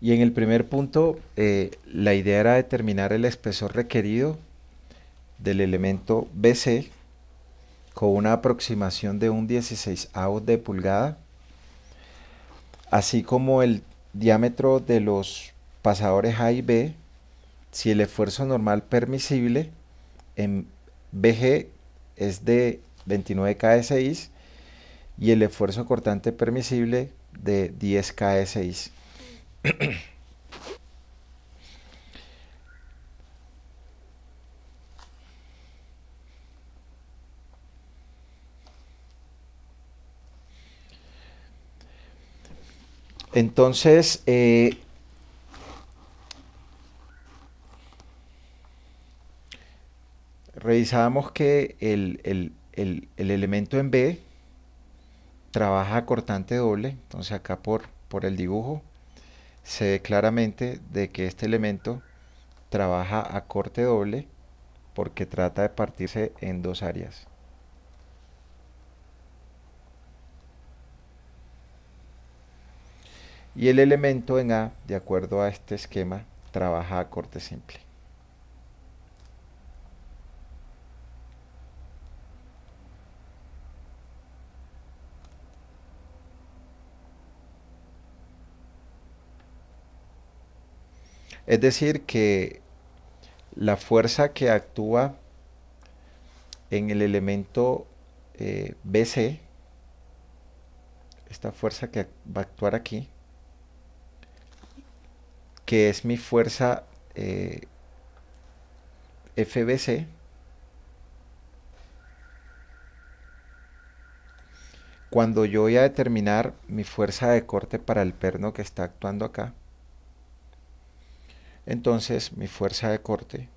Y en el primer punto, la idea era determinar el espesor requerido del elemento BC con una aproximación de un 16 de pulgada, así como el diámetro de los pasadores A y B, si el esfuerzo normal permisible en BG es de 29 kS y el esfuerzo cortante permisible de 10 kS. Entonces, revisábamos que el elemento en B trabaja cortante doble. Entonces acá por el dibujo se ve claramente de que este elemento trabaja a corte doble porque trata de partirse en dos áreas. Y el elemento en A, de acuerdo a este esquema, trabaja a corte simple. Es decir, que la fuerza que actúa en el elemento BC, esta fuerza que va a actuar aquí, que es mi fuerza FBC, cuando yo voy a determinar mi fuerza de corte para el perno que está actuando acá, entonces mi fuerza de corte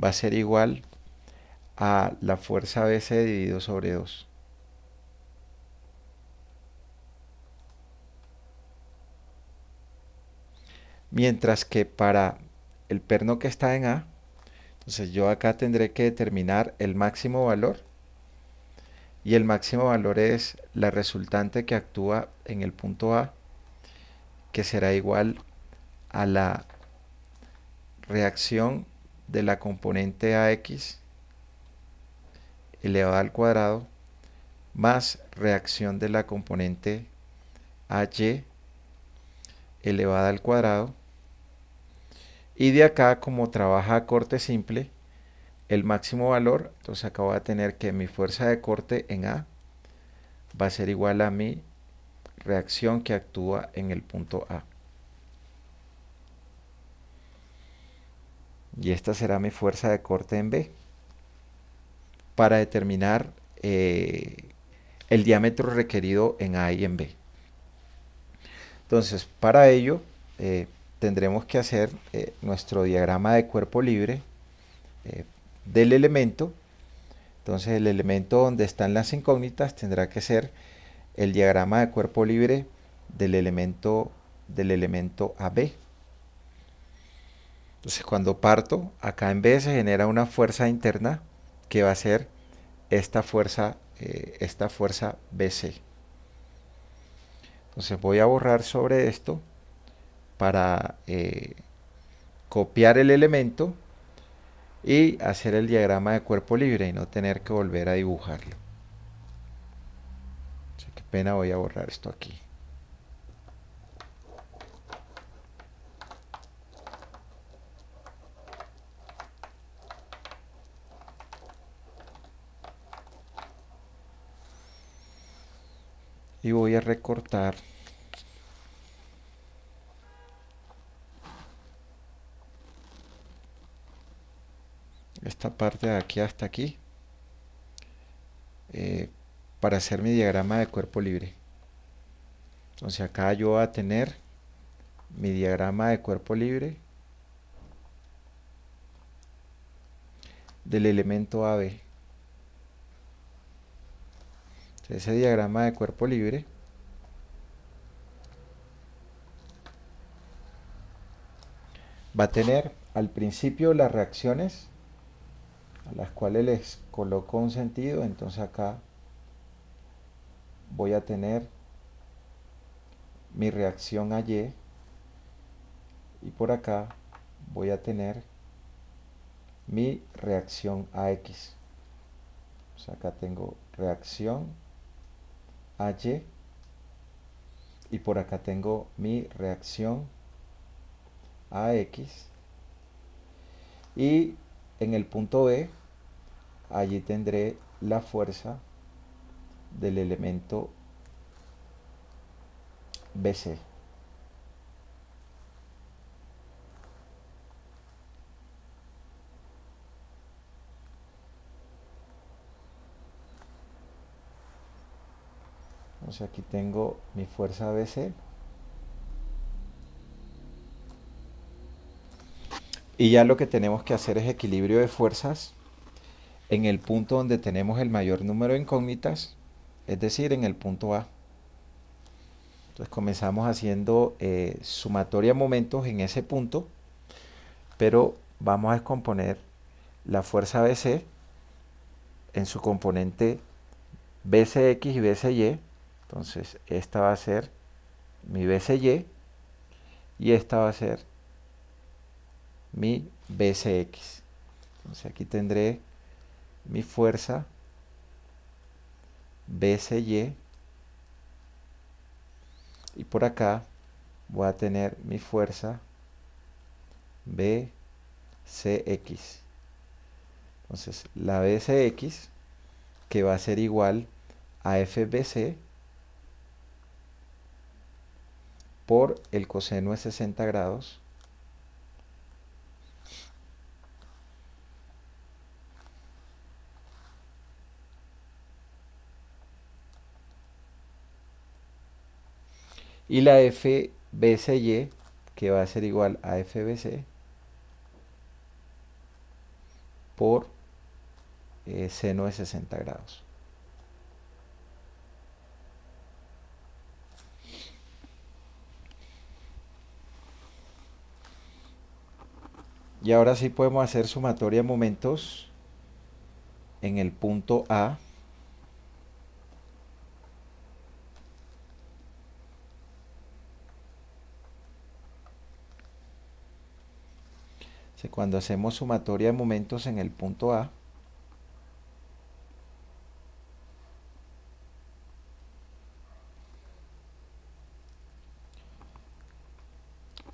va a ser igual a la fuerza BC dividido sobre 2. Mientras que para el perno que está en A, entonces yo acá tendré que determinar el máximo valor, y el máximo valor es la resultante que actúa en el punto A, que será igual a la reacción de la componente AX elevada al cuadrado más reacción de la componente AY elevada al cuadrado. Y de acá, como trabaja a corte simple, el máximo valor, entonces acá voy a tener que mi fuerza de corte en A va a ser igual a mi reacción que actúa en el punto A. Y esta será mi fuerza de corte en B para determinar el diámetro requerido en A y en B. Entonces, para ello, tendremos que hacer nuestro diagrama de cuerpo libre del elemento. Entonces, el elemento donde están las incógnitas tendrá que ser el diagrama de cuerpo libre del elemento AB. Entonces, cuando parto, acá en B se genera una fuerza interna que va a ser esta fuerza BC. Entonces voy a borrar sobre esto para copiar el elemento y hacer el diagrama de cuerpo libre y no tener que volver a dibujarlo. Qué pena, voy a borrar esto aquí. Y voy a recortar esta parte de aquí hasta aquí eh, para hacer mi diagrama de cuerpo libre. Entonces acá yo voy a tener mi diagrama de cuerpo libre del elemento AB. Ese diagrama de cuerpo libre va a tener al principio las reacciones a las cuales les coloco un sentido. Entonces acá voy a tener mi reacción a Y, y por acá voy a tener mi reacción a X. O sea, acá tengo reacción a Y y por acá tengo mi reacción a X, y en el punto B allí tendré la fuerza del elemento BC. Entonces aquí tengo mi fuerza BC. Y ya lo que tenemos que hacer es equilibrio de fuerzas en el punto donde tenemos el mayor número de incógnitas, es decir, en el punto A. Entonces comenzamos haciendo sumatoria de momentos en ese punto, pero vamos a descomponer la fuerza BC en su componente BCX y BCY. Entonces esta va a ser mi BCY y esta va a ser mi BCX. Entonces aquí tendré mi fuerza BCY y por acá voy a tener mi fuerza BCX. Entonces la BCX, que va a ser igual a FBC por el coseno de 60 grados y la FBCY, que va a ser igual a FBC por seno de 60 grados. Y ahora sí podemos hacer sumatoria de momentos en el punto A. Cuando hacemos sumatoria de momentos en el punto A,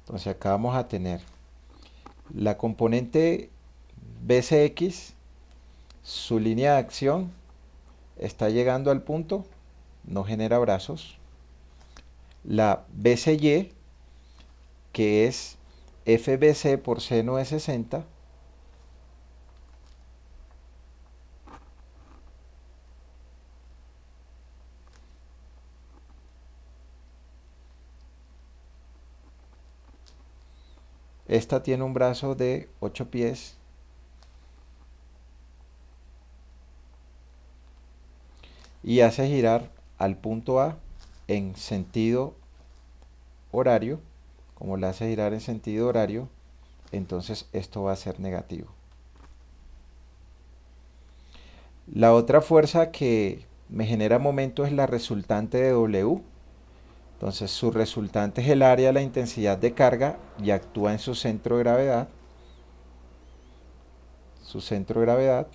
entonces acá vamos a tener la componente BCX, su línea de acción está llegando al punto, no genera brazos. La BCY, que es FBC por seno de 60, esta tiene un brazo de 8 pies y hace girar al punto A en sentido horario. Como la hace girar en sentido horario, entonces esto va a ser negativo. La otra fuerza que me genera momento es la resultante de W. Entonces su resultante es el área de la intensidad de carga y actúa en su centro de gravedad. Su centro de gravedad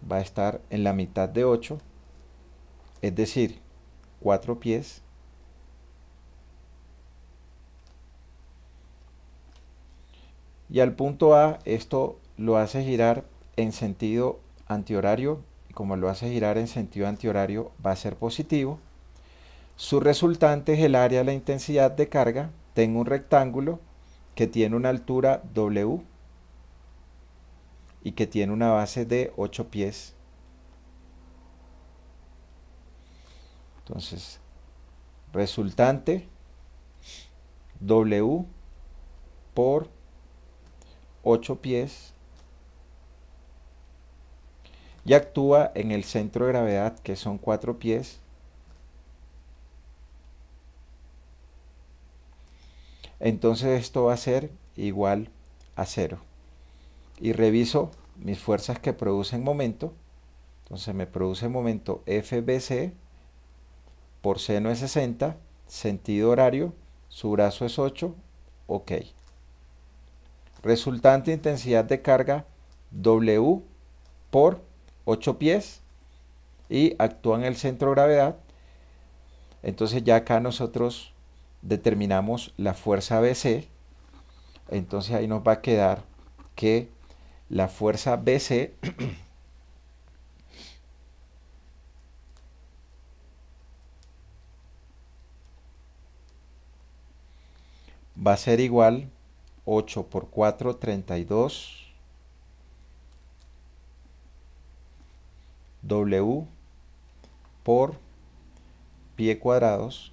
va a estar en la mitad de 8, es decir, 4 pies. Y al punto A esto lo hace girar en sentido antihorario, y como lo hace girar en sentido antihorario va a ser positivo. Su resultante es el área de la intensidad de carga. Tengo un rectángulo que tiene una altura W y que tiene una base de 8 pies. Entonces, resultante W por 8 pies y actúa en el centro de gravedad, que son 4 pies. Entonces esto va a ser igual a 0. Y reviso mis fuerzas que producen momento. Entonces me produce momento FBC por seno de 60 sentido horario, su brazo es 8, ok. Resultante intensidad de carga W por 8 pies y actúa en el centro de gravedad. Entonces ya acá nosotros determinamos la fuerza BC. Entonces ahí nos va a quedar que la fuerza BC va a ser igual 8 por 4, 32 W por pie cuadrados,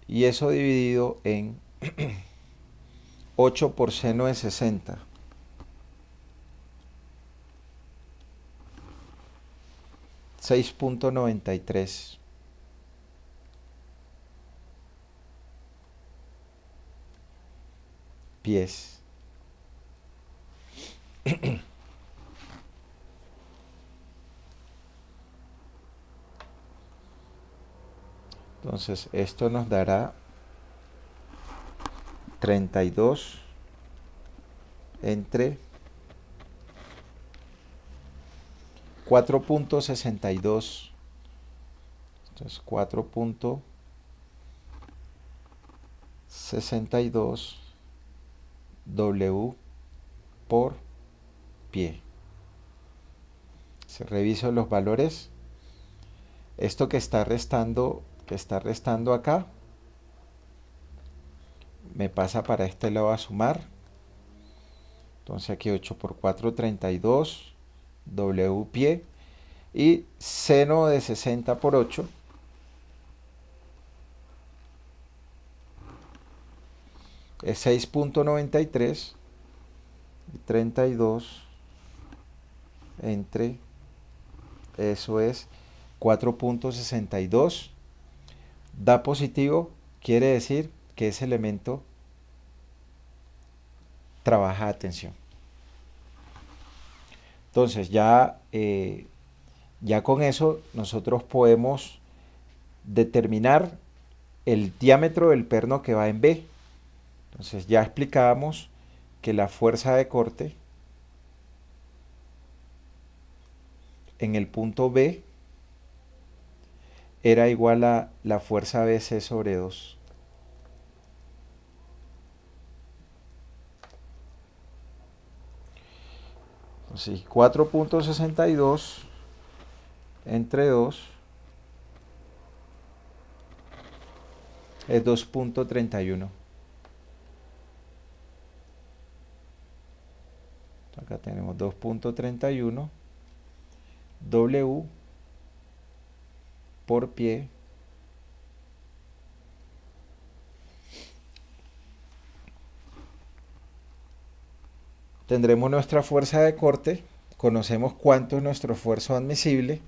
y eso dividido en 8 por seno de 60. 6.93 pies. Entonces esto nos dará 32 entre 4.62. Entonces 4.62 W por pie. Si reviso los valores, esto que está restando acá, me pasa para este lado a sumar. Entonces aquí 8 por 4, 32 W pie, y seno de 60 por 8 es 6.93, y 32 entre, eso es 4.62, da positivo, quiere decir que ese elemento trabaja a tensión. Entonces ya con eso nosotros podemos determinar el diámetro del perno que va en B. Entonces ya explicábamos que la fuerza de corte en el punto B era igual a la fuerza BC sobre 2. Entonces 4.62 entre 2 es 2.31. Acá tenemos 2.31 W por pie tendremos nuestra fuerza de corte, conocemos cuánto es nuestro esfuerzo admisible,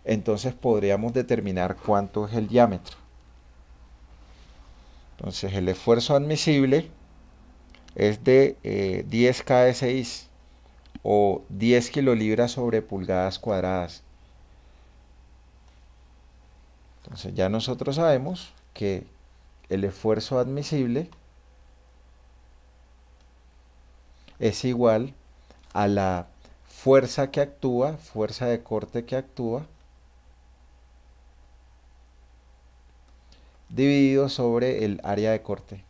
entonces podríamos determinar cuánto es el diámetro. Entonces el esfuerzo admisible es de 10 kSI o 10 kilolibras sobre pulgadas cuadradas. Entonces ya nosotros sabemos que el esfuerzo admisible es igual a la fuerza que actúa, fuerza de corte que actúa, dividido sobre el área de corte.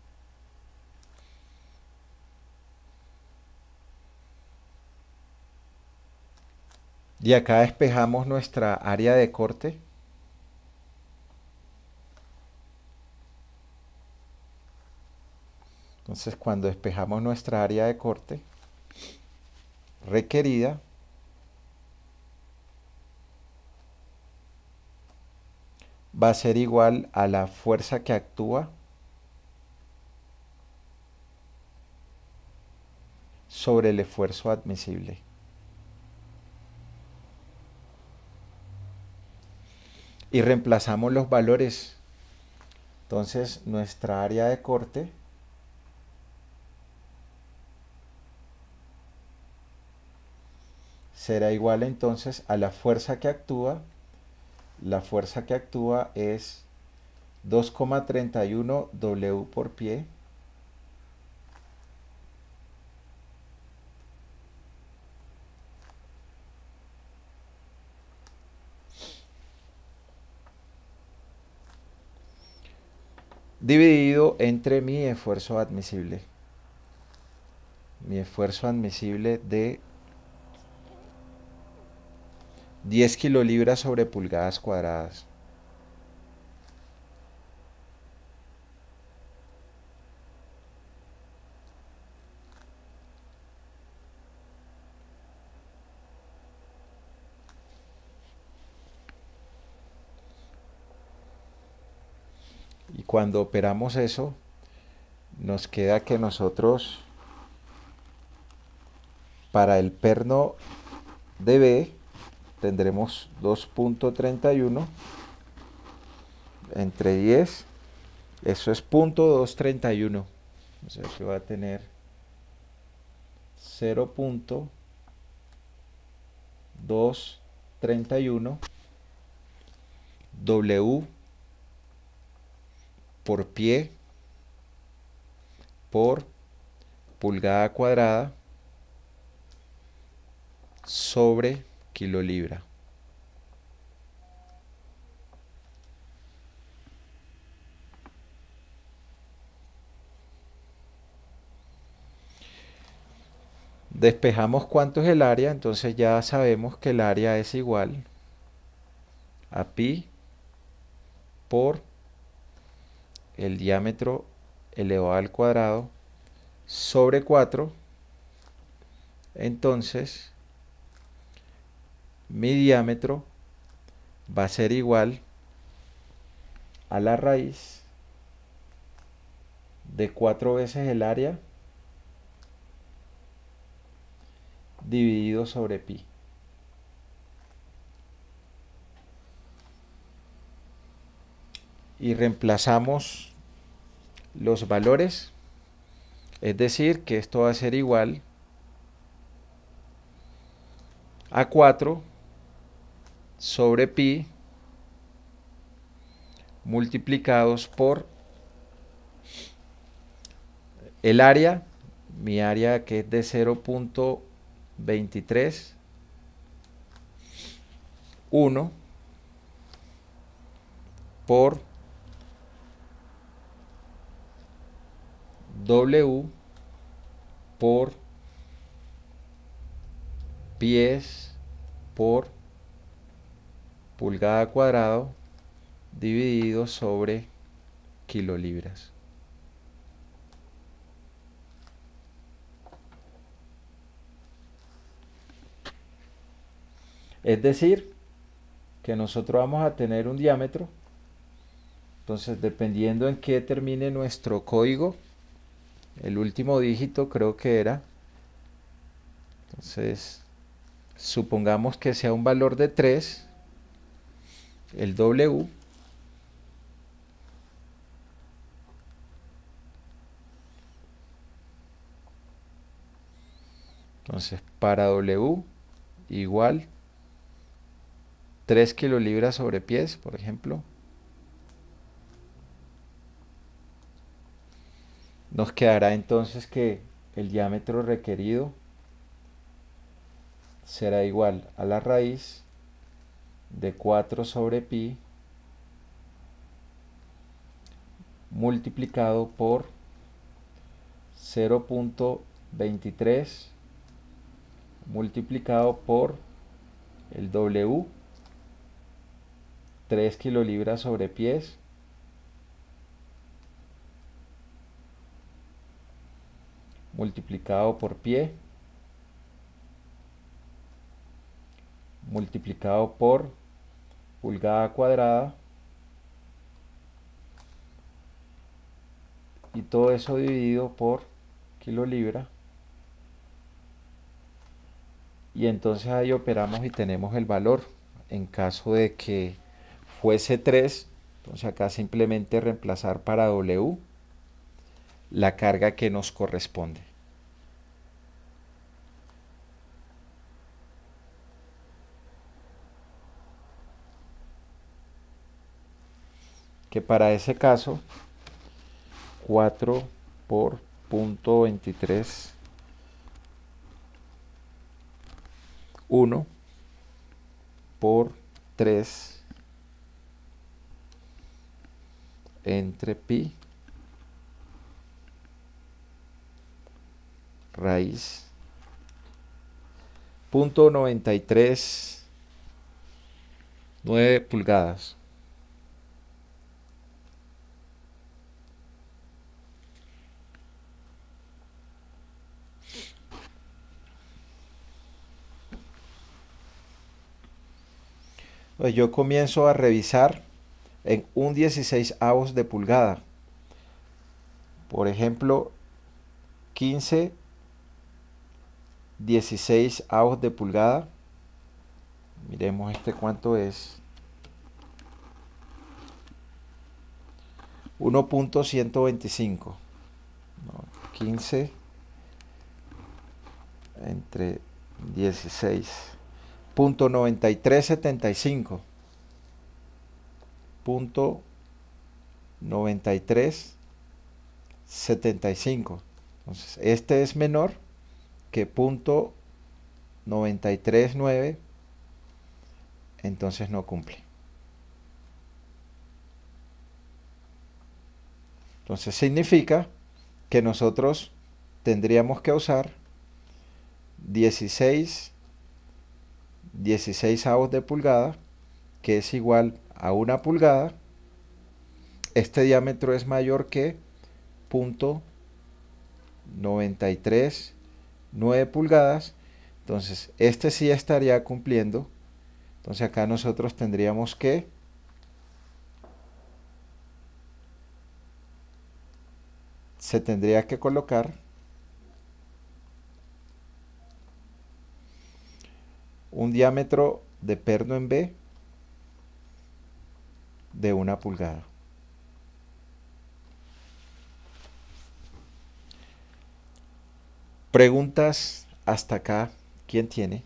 Y acá despejamos nuestra área de corte. Entonces cuando despejamos nuestra área de corte requerida, va a ser igual a la fuerza que actúa sobre el esfuerzo admisible. Y reemplazamos los valores. Entonces nuestra área de corte será igual entonces a la fuerza que actúa la fuerza que actúa es 2,31 W por pie dividido entre mi esfuerzo admisible. Mi esfuerzo admisible de 10 kilolibras sobre pulgadas cuadradas. Y cuando operamos eso, nos queda que nosotros, para el perno de B, tendremos 2.31 entre 10, eso es .231, o sea que va a tener 0.231 W por pie por pulgada cuadrada sobre kilolibra. Despejamos cuánto es el área, entonces ya sabemos que el área es igual a pi por el diámetro elevado al cuadrado sobre 4. Entonces mi diámetro va a ser igual a la raíz de 4 veces el área dividido sobre pi. Y reemplazamos los valores, es decir, que esto va a ser igual a 4 sobre pi multiplicados por el área, mi área que es de 0.23, 1 por W por pies por pulgada cuadrado dividido sobre kilolibras. Es decir, que nosotros vamos a tener un diámetro, entonces dependiendo en qué termine nuestro código, el último dígito creo que era, entonces supongamos que sea un valor de 3, el W, entonces para W igual 3 kilolibras sobre pies, por ejemplo, nos quedará entonces que el diámetro requerido será igual a la raíz de 4 sobre pi multiplicado por 0.23 multiplicado por el W, 3 kilolibras sobre pies, multiplicado por pie, multiplicado por pulgada cuadrada, y todo eso dividido por kilolibra. Y entonces ahí operamos y tenemos el valor. En caso de que fuese 3, entonces acá simplemente reemplazar para W la carga que nos corresponde. que para ese caso 4 por punto 23, 1 por 3 entre pi raíz punto 93 9 pulgadas. Pues yo comienzo a revisar en un 16avos de pulgada. Por ejemplo, 15 16avos de pulgada. Miremos este cuánto es. 1.125. 15 entre 16.9375. Punto 9375. Entonces, este es menor que punto 939, entonces no cumple. Entonces significa que nosotros tendríamos que usar 16avos de pulgada, que es igual a 1 pulgada. Este diámetro es mayor que punto 939 pulgadas. Entonces este sí estaría cumpliendo. Entonces acá nosotros tendríamos que se tendría que colocar un diámetro de perno en B de 1 pulgada. Preguntas hasta acá, ¿quién tiene?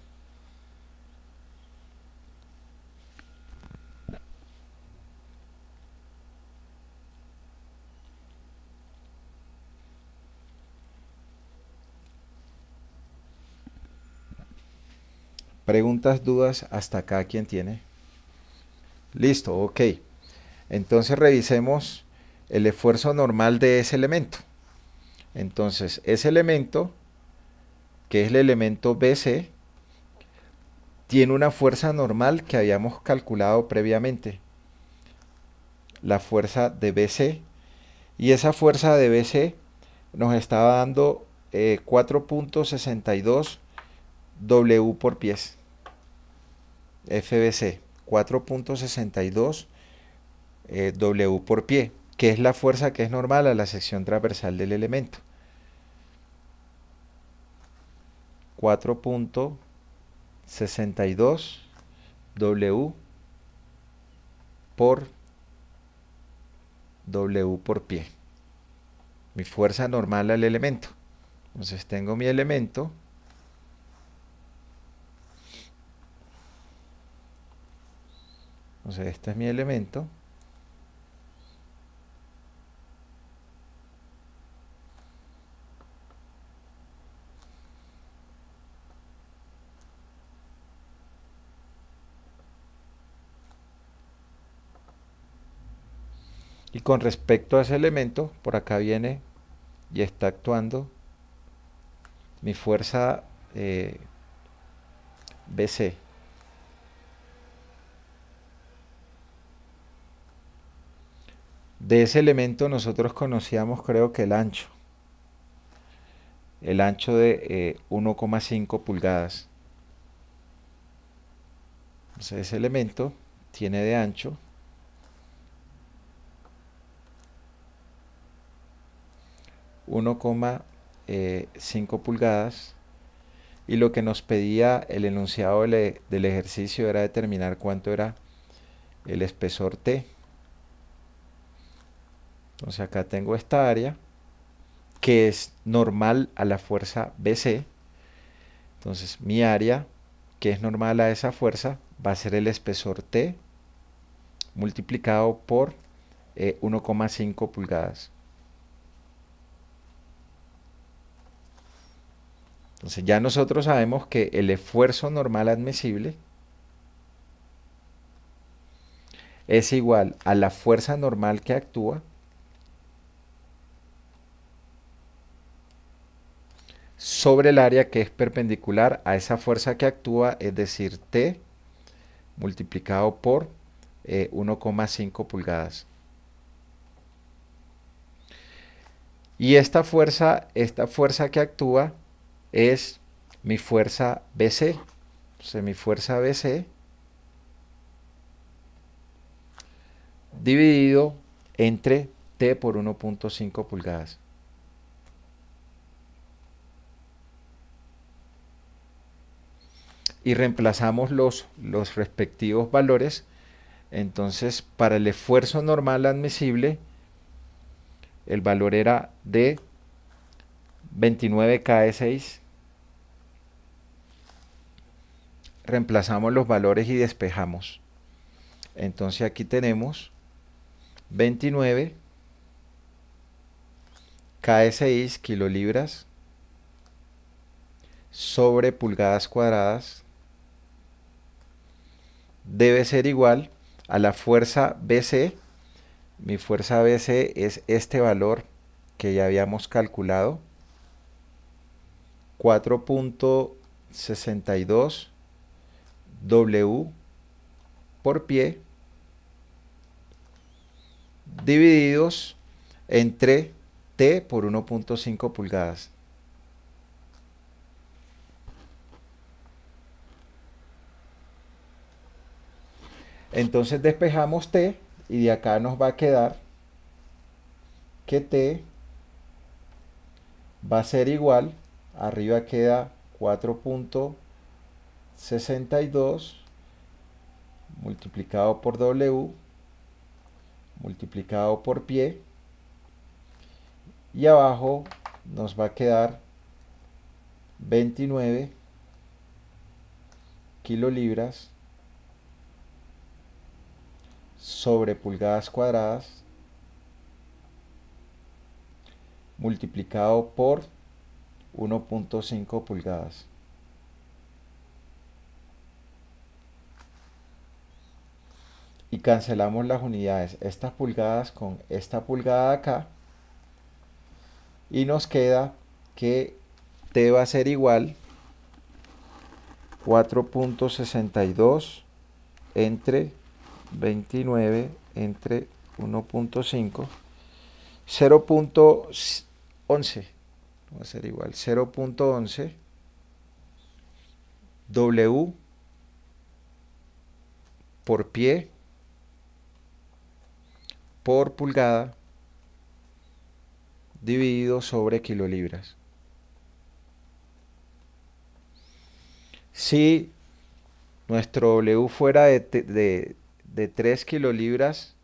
Preguntas, dudas hasta acá, ¿quién tiene? Listo, ok. Entonces revisemos el esfuerzo normal de ese elemento. Entonces, ese elemento, que es el elemento BC, tiene una fuerza normal que habíamos calculado previamente. La fuerza de BC. Y esa fuerza de BC nos estaba dando 4.62 W por pies. FBC, 4.62 W por pie, que es la fuerza que es normal a la sección transversal del elemento. 4.62 W por pie. Mi fuerza normal al elemento. Entonces tengo mi elemento. Entonces este es mi elemento. Y con respecto a ese elemento, por acá viene y está actuando mi fuerza BC. De ese elemento nosotros conocíamos, creo que el ancho de 1,5 pulgadas. Entonces ese elemento tiene de ancho 1,5 pulgadas, y lo que nos pedía el enunciado del ejercicio era determinar cuánto era el espesor T. Entonces acá tengo esta área que es normal a la fuerza BC. Entonces mi área que es normal a esa fuerza va a ser el espesor T multiplicado por 1,5 pulgadas. Entonces ya nosotros sabemos que el esfuerzo normal admisible es igual a la fuerza normal que actúa sobre el área que es perpendicular a esa fuerza que actúa, es decir, T multiplicado por 1,5 pulgadas. Y esta fuerza que actúa es mi fuerza BC. Entonces mi fuerza BC dividido entre T por 1,5 pulgadas. Y reemplazamos los respectivos valores. Entonces, para el esfuerzo normal admisible, el valor era de 29 kS6. Reemplazamos los valores y despejamos. Entonces aquí tenemos 29 kS6 kilolibras sobre pulgadas cuadradas debe ser igual a la fuerza BC. Mi fuerza BC es este valor que ya habíamos calculado, 4,62 W por pie, divididos entre T por 1,5 pulgadas. Entonces despejamos T y de acá nos va a quedar que T va a ser igual, arriba queda 4,62 multiplicado por W multiplicado por pie, y abajo nos va a quedar 29 kilolibras sobre pulgadas cuadradas multiplicado por 1,5 pulgadas. Y cancelamos las unidades, estas pulgadas con esta pulgada acá, y nos queda que T va a ser igual 4,62 entre 29 entre 1,5, 0,11, va a ser igual 0,11 W por pie por pulgada dividido sobre kilolibras. Si nuestro W fuera de 3 kilolibras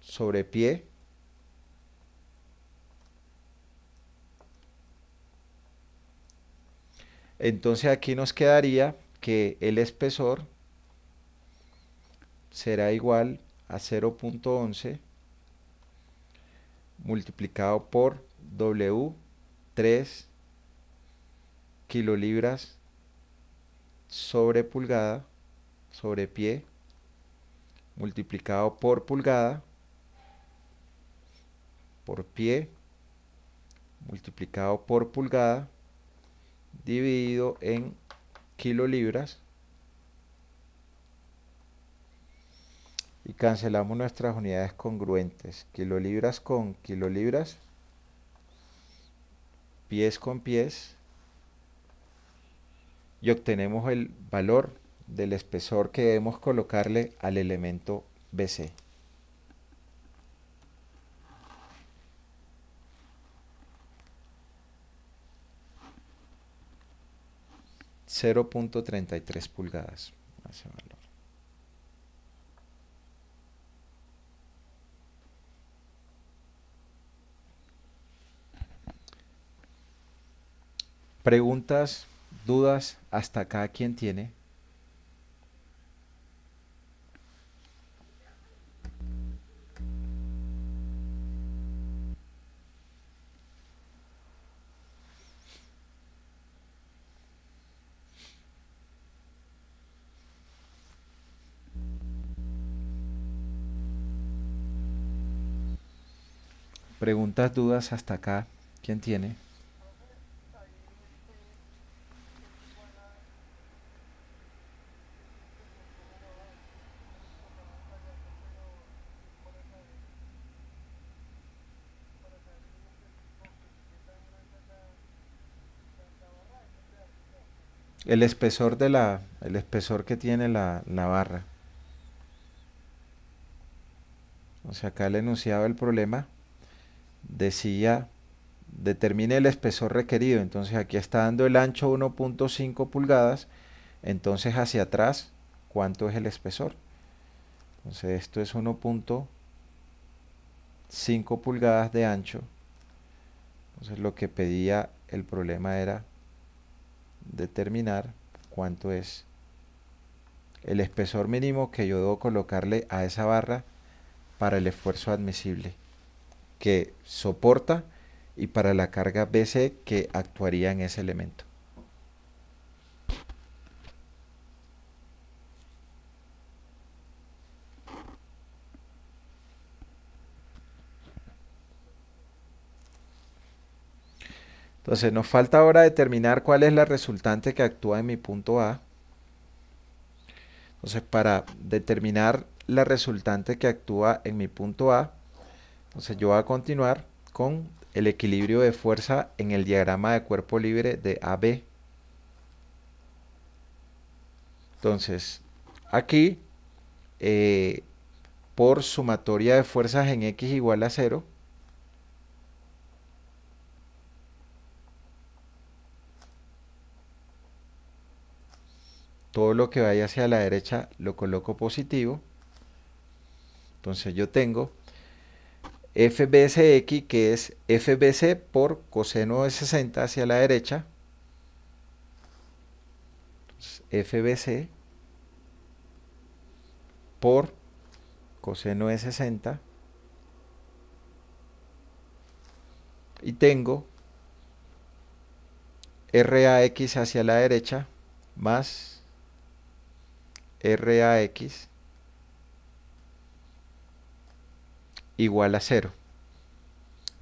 sobre pie, entonces aquí nos quedaría que el espesor será igual a 0,11 multiplicado por W, 3 kilolibras sobre pulgada, sobre pie, multiplicado por pulgada, por pie, multiplicado por pulgada, dividido en kilolibras. Y cancelamos nuestras unidades congruentes, kilolibras con kilolibras, pies con pies, y obtenemos el valor del espesor que debemos colocarle al elemento BC. .33 pulgadas. Ese valor. Preguntas, dudas, hasta acá, ¿quién tiene? Preguntas, dudas hasta acá. ¿Quién tiene? El espesor el espesor que tiene la barra. O sea, acá el enunciado del problema decía, determine el espesor requerido. Entonces aquí está dando el ancho 1.5 pulgadas. Entonces hacia atrás, ¿cuánto es el espesor? Entonces esto es 1.5 pulgadas de ancho. Entonces lo que pedía el problema era determinar cuánto es el espesor mínimo que yo debo colocarle a esa barra para el esfuerzo admisible que soporta y para la carga BC que actuaría en ese elemento. Entonces nos falta ahora determinar cuál es la resultante que actúa en mi punto A. Entonces para determinar la resultante que actúa en mi punto A, entonces yo voy a continuar con el equilibrio de fuerza en el diagrama de cuerpo libre de AB. Entonces aquí por sumatoria de fuerzas en X igual a 0, todo lo que vaya hacia la derecha lo coloco positivo. Entonces yo tengo FBSX, que es FBC por coseno de 60 hacia la derecha. Entonces, FBC por coseno de 60. Y tengo RAX hacia la derecha más RAX igual a 0.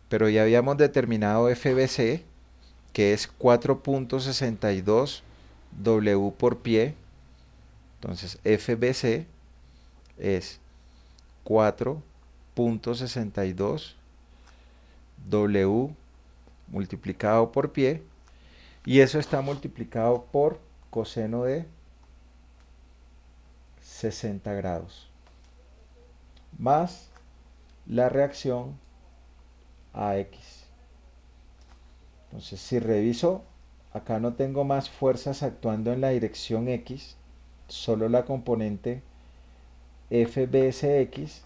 Pero ya habíamos determinado FBC, que es 4.62 W por pie. Entonces FBC es 4.62 W multiplicado por pie, y eso está multiplicado por coseno de 60 grados más la reacción AX. Entonces si reviso, acá no tengo más fuerzas actuando en la dirección X, solo la componente FBSX.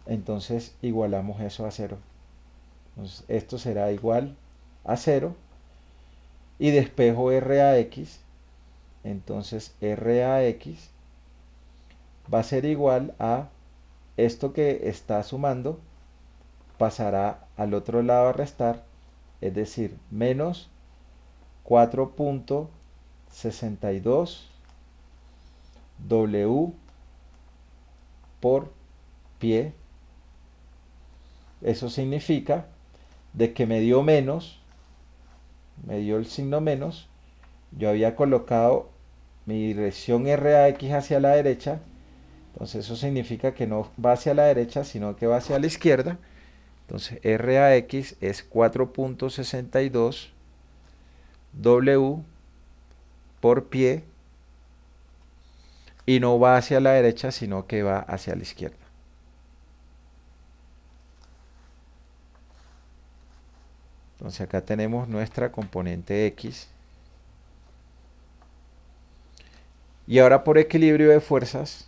Entonces igualamos eso a 0. Entonces esto será igual a 0 y despejo RAX. Entonces RAX va a ser igual a esto que está sumando, pasará al otro lado a restar, es decir, menos 4.62 W por pie. Eso significa de que me dio menos, me dio el signo menos. Yo había colocado mi dirección RAX hacia la derecha, entonces eso significa que no va hacia la derecha, sino que va hacia la izquierda. Entonces RAX es 4.62 W por pie, y no va hacia la derecha, sino que va hacia la izquierda. Entonces acá tenemos nuestra componente X. Y ahora por equilibrio de fuerzas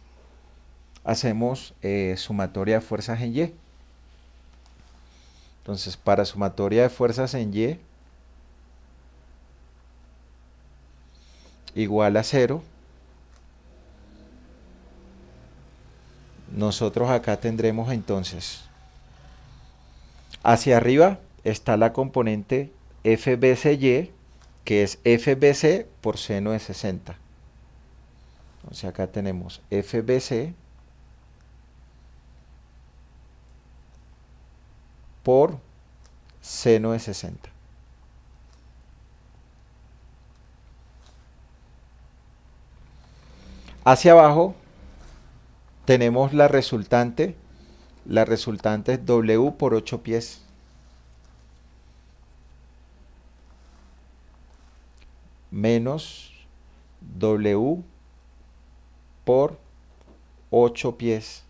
hacemos sumatoria de fuerzas en Y. Entonces para sumatoria de fuerzas en Y igual a 0, nosotros acá tendremos entonces hacia arriba está la componente FBCY, que es FBC por seno de 60. Entonces acá tenemos FBC por seno de 60. Hacia abajo tenemos la resultante. La resultante es W por 8 pies. Menos W por 8 pies.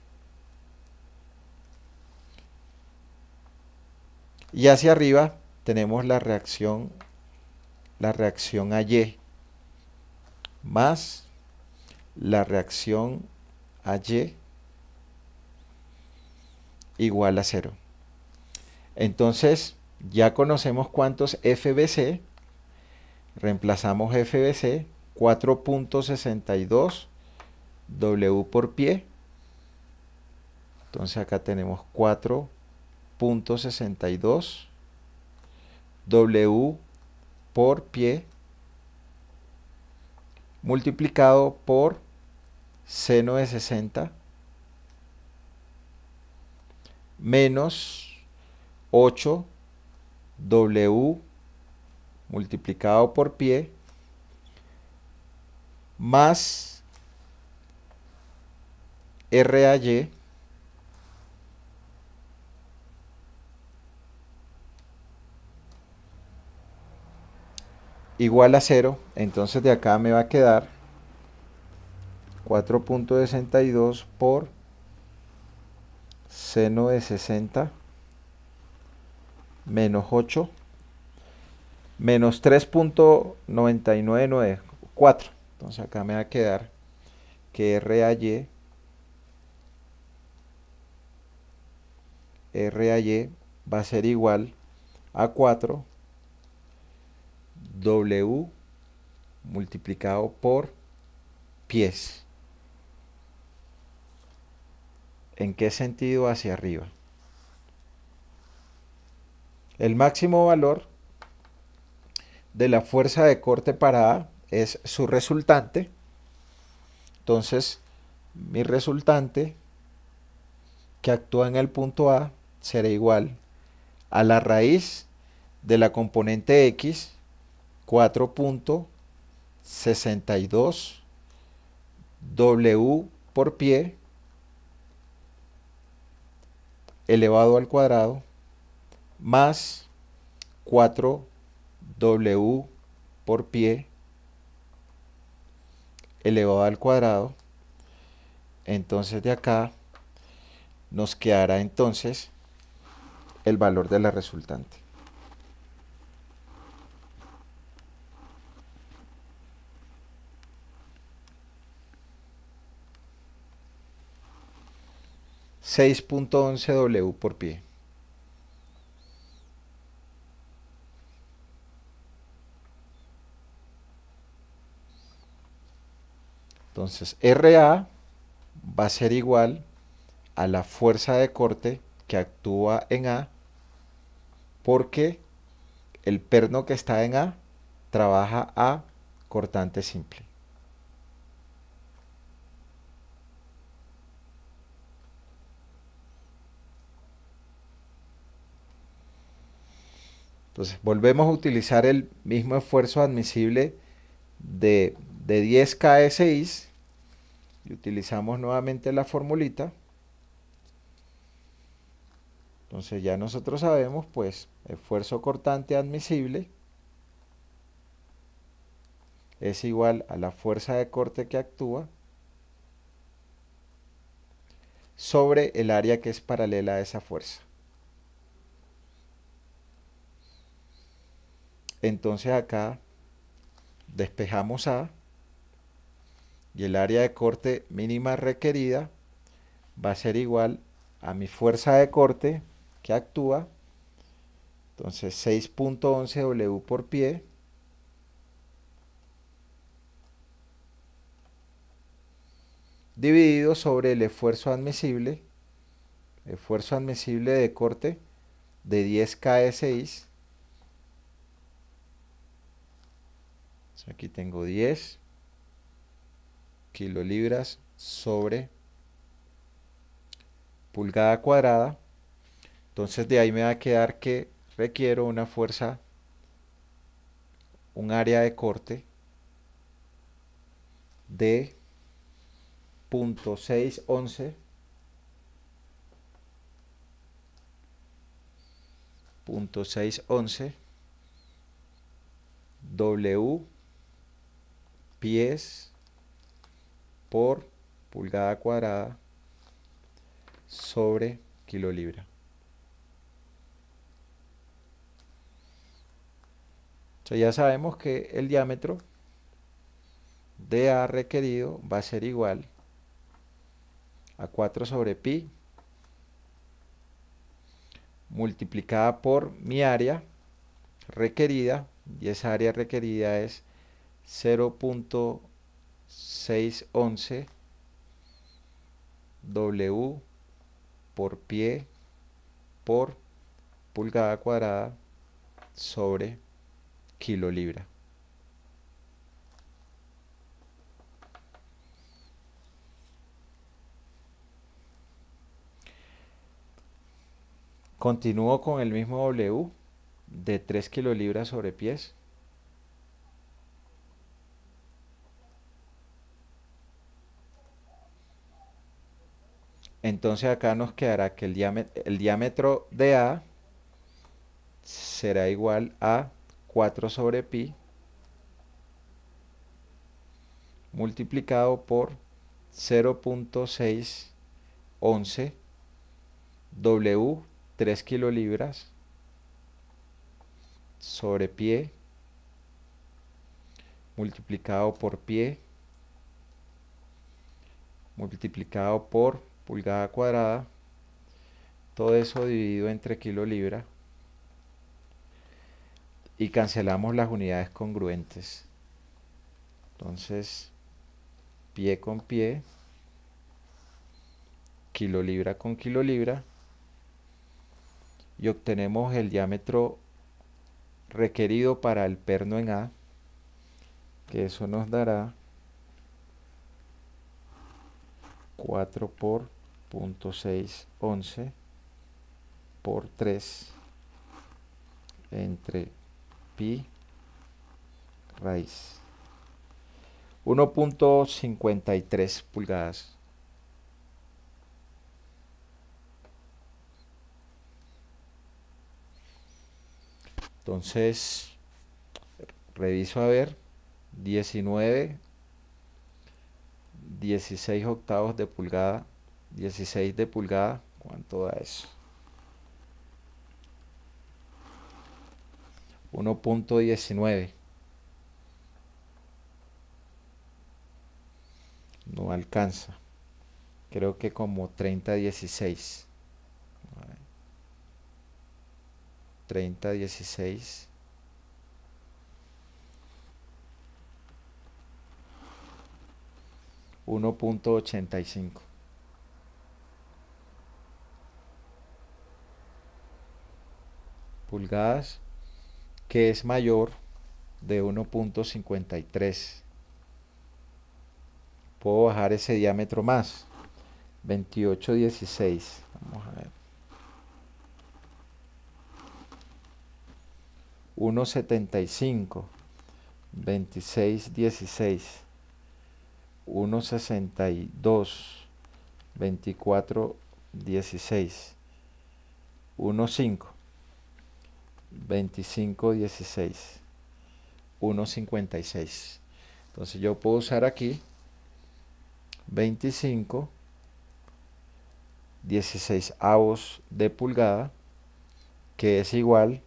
Y hacia arriba tenemos la reacción a Y más la reacción a Y igual a 0. Entonces ya conocemos cuántos FBC. Reemplazamos FBC 4.62 W por pie. Entonces acá tenemos 4.62 W por pie multiplicado por seno de 60 menos 8 W multiplicado por pie más RAY igual a 0. Entonces de acá me va a quedar 4.62 por seno de 60 menos 8 menos 3.9994. Entonces acá me va a quedar que RAY va a ser igual a 4 W multiplicado por pies. ¿En qué sentido? Hacia arriba. El máximo valor de la fuerza de corte parada es su resultante. Entonces, mi resultante que actúa en el punto A será igual a la raíz de la componente X 4.62 W por pie elevado al cuadrado más 4 W por pie elevado al cuadrado. Entonces de acá nos quedará entonces el valor de la resultante. $6.11 por pie. Entonces RA va a ser igual a la fuerza de corte que actúa en A, porque el perno que está en A trabaja a cortante simple. Entonces volvemos a utilizar el mismo esfuerzo admisible de 10 KSI y utilizamos nuevamente la formulita. Entonces ya nosotros sabemos, pues, esfuerzo cortante admisible es igual a la fuerza de corte que actúa sobre el área que es paralela a esa fuerza. Entonces acá despejamos A y el área de corte mínima requerida va a ser igual a mi fuerza de corte que actúa. Entonces 6.11 W por pie dividido sobre el esfuerzo admisible de corte de 10 KSI. Aquí tengo 10 kilolibras sobre pulgada cuadrada Entonces de ahí me va a quedar que requiero una fuerza, un área de corte de 0.611 W pies por pulgada cuadrada sobre kilolibra. Entonces ya sabemos que el diámetro de A requerido va a ser igual a 4 sobre pi multiplicada por mi área requerida, y esa área requerida es 0.611 W por pie por pulgada cuadrada sobre kilolibra. Continúo con el mismo W de 3 kilolibras sobre pies. Entonces acá nos quedará que el diámetro de A será igual a 4 sobre pi multiplicado por 0.611 W 3 kilolibras sobre pie multiplicado por pie multiplicado por pulgada cuadrada, todo eso dividido entre kilolibra, y cancelamos las unidades congruentes. Entonces, pie con pie, kilolibra con kilolibra, y obtenemos el diámetro requerido para el perno en A, que eso nos dará 4 por 0.611 por 3 entre pi raíz 1.53 pulgadas. Entonces, reviso a ver, 19, 16 octavos de pulgada, 16 de pulgada, ¿cuánto da eso? 1.19. No alcanza. Creo que como 30-16. 30-16. $1.85. Pulgadas, que es mayor de 1.53. Puedo bajar ese diámetro más. 28-16. Vamos a ver. 1.75. 26-16. 1.62. 24-16. 1.5. 25-16. 1.56. Entonces yo puedo usar aquí 25 16avos de pulgada, que es igual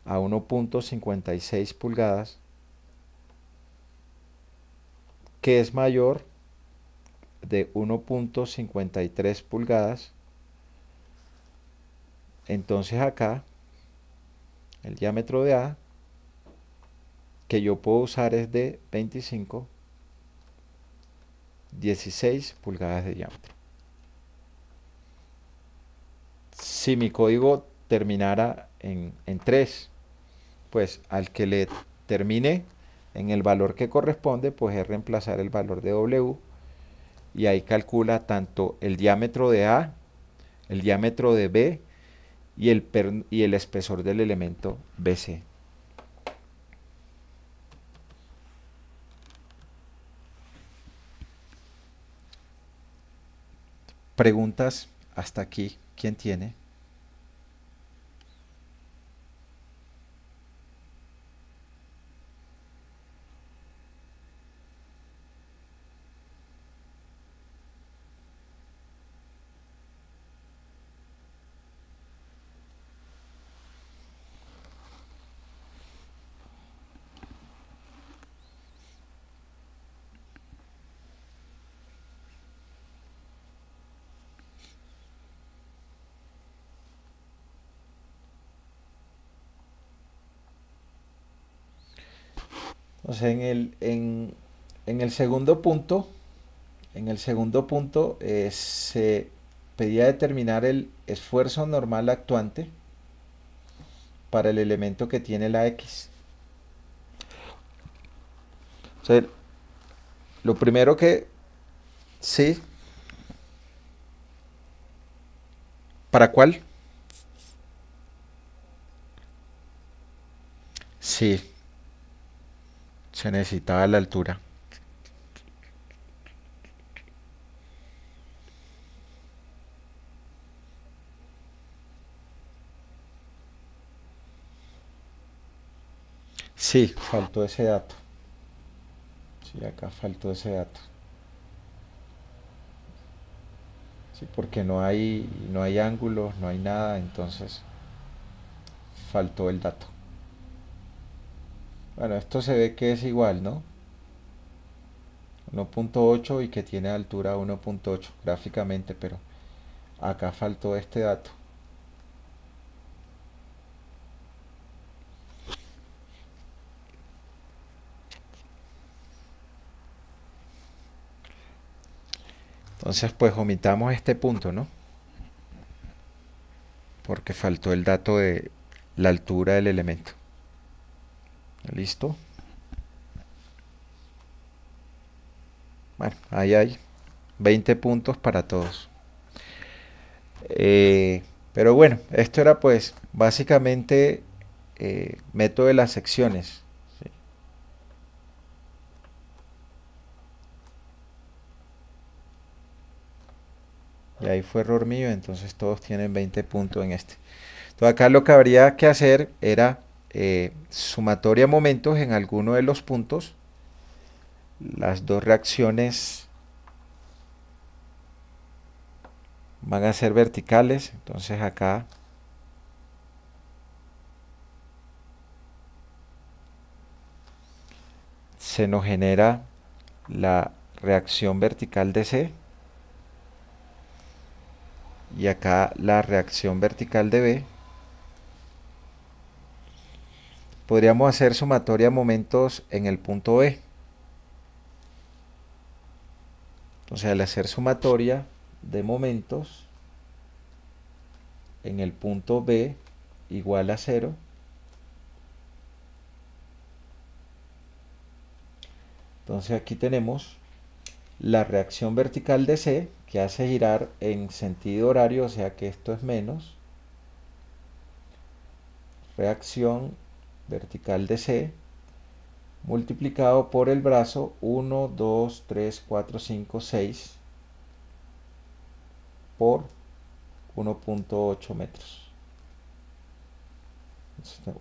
a 1.56 pulgadas, que es mayor de 1.53 pulgadas. Entonces acá el diámetro de A que yo puedo usar es de 25 16 pulgadas de diámetro. Si mi código terminara en 3, pues al que le termine en el valor que corresponde, pues es reemplazar el valor de W, y ahí calcula tanto el diámetro de A, el diámetro de B y el espesor del elemento BC. Preguntas hasta aquí. ¿Quién tiene? O sea, en el segundo punto, se pedía determinar el esfuerzo normal actuante para el elemento que tiene la X. O sea, lo primero que sí, ¿para cuál? Sí, se necesitaba la altura. Sí, faltó ese dato. Sí, acá faltó ese dato. Sí, porque no hay ángulos, no hay nada, entonces faltó el dato. Bueno, esto se ve que es igual, ¿no? 1.8 y que tiene altura 1.8 gráficamente, pero acá faltó este dato. Entonces, pues omitamos este punto, ¿no? Porque faltó el dato de la altura del elemento. ¿Listo? Bueno, ahí hay 20 puntos para todos. Pero bueno, esto era pues básicamente método de las secciones. ¿Sí? Y ahí fue error mío, entonces todos tienen 20 puntos en este. Entonces acá lo que habría que hacer era sumatoria momentos en alguno de los puntos. Las dos reacciones van a ser verticales, entonces acá se nos genera la reacción vertical de C y acá la reacción vertical de B. Podríamos hacer sumatoria de momentos en el punto B. Entonces al hacer sumatoria de momentos en el punto B igual a 0, entonces aquí tenemos la reacción vertical de C que hace girar en sentido horario, o sea que esto es menos, reacción vertical de C multiplicado por el brazo 1, 2, 3, 4, 5, 6 por 1.8 metros.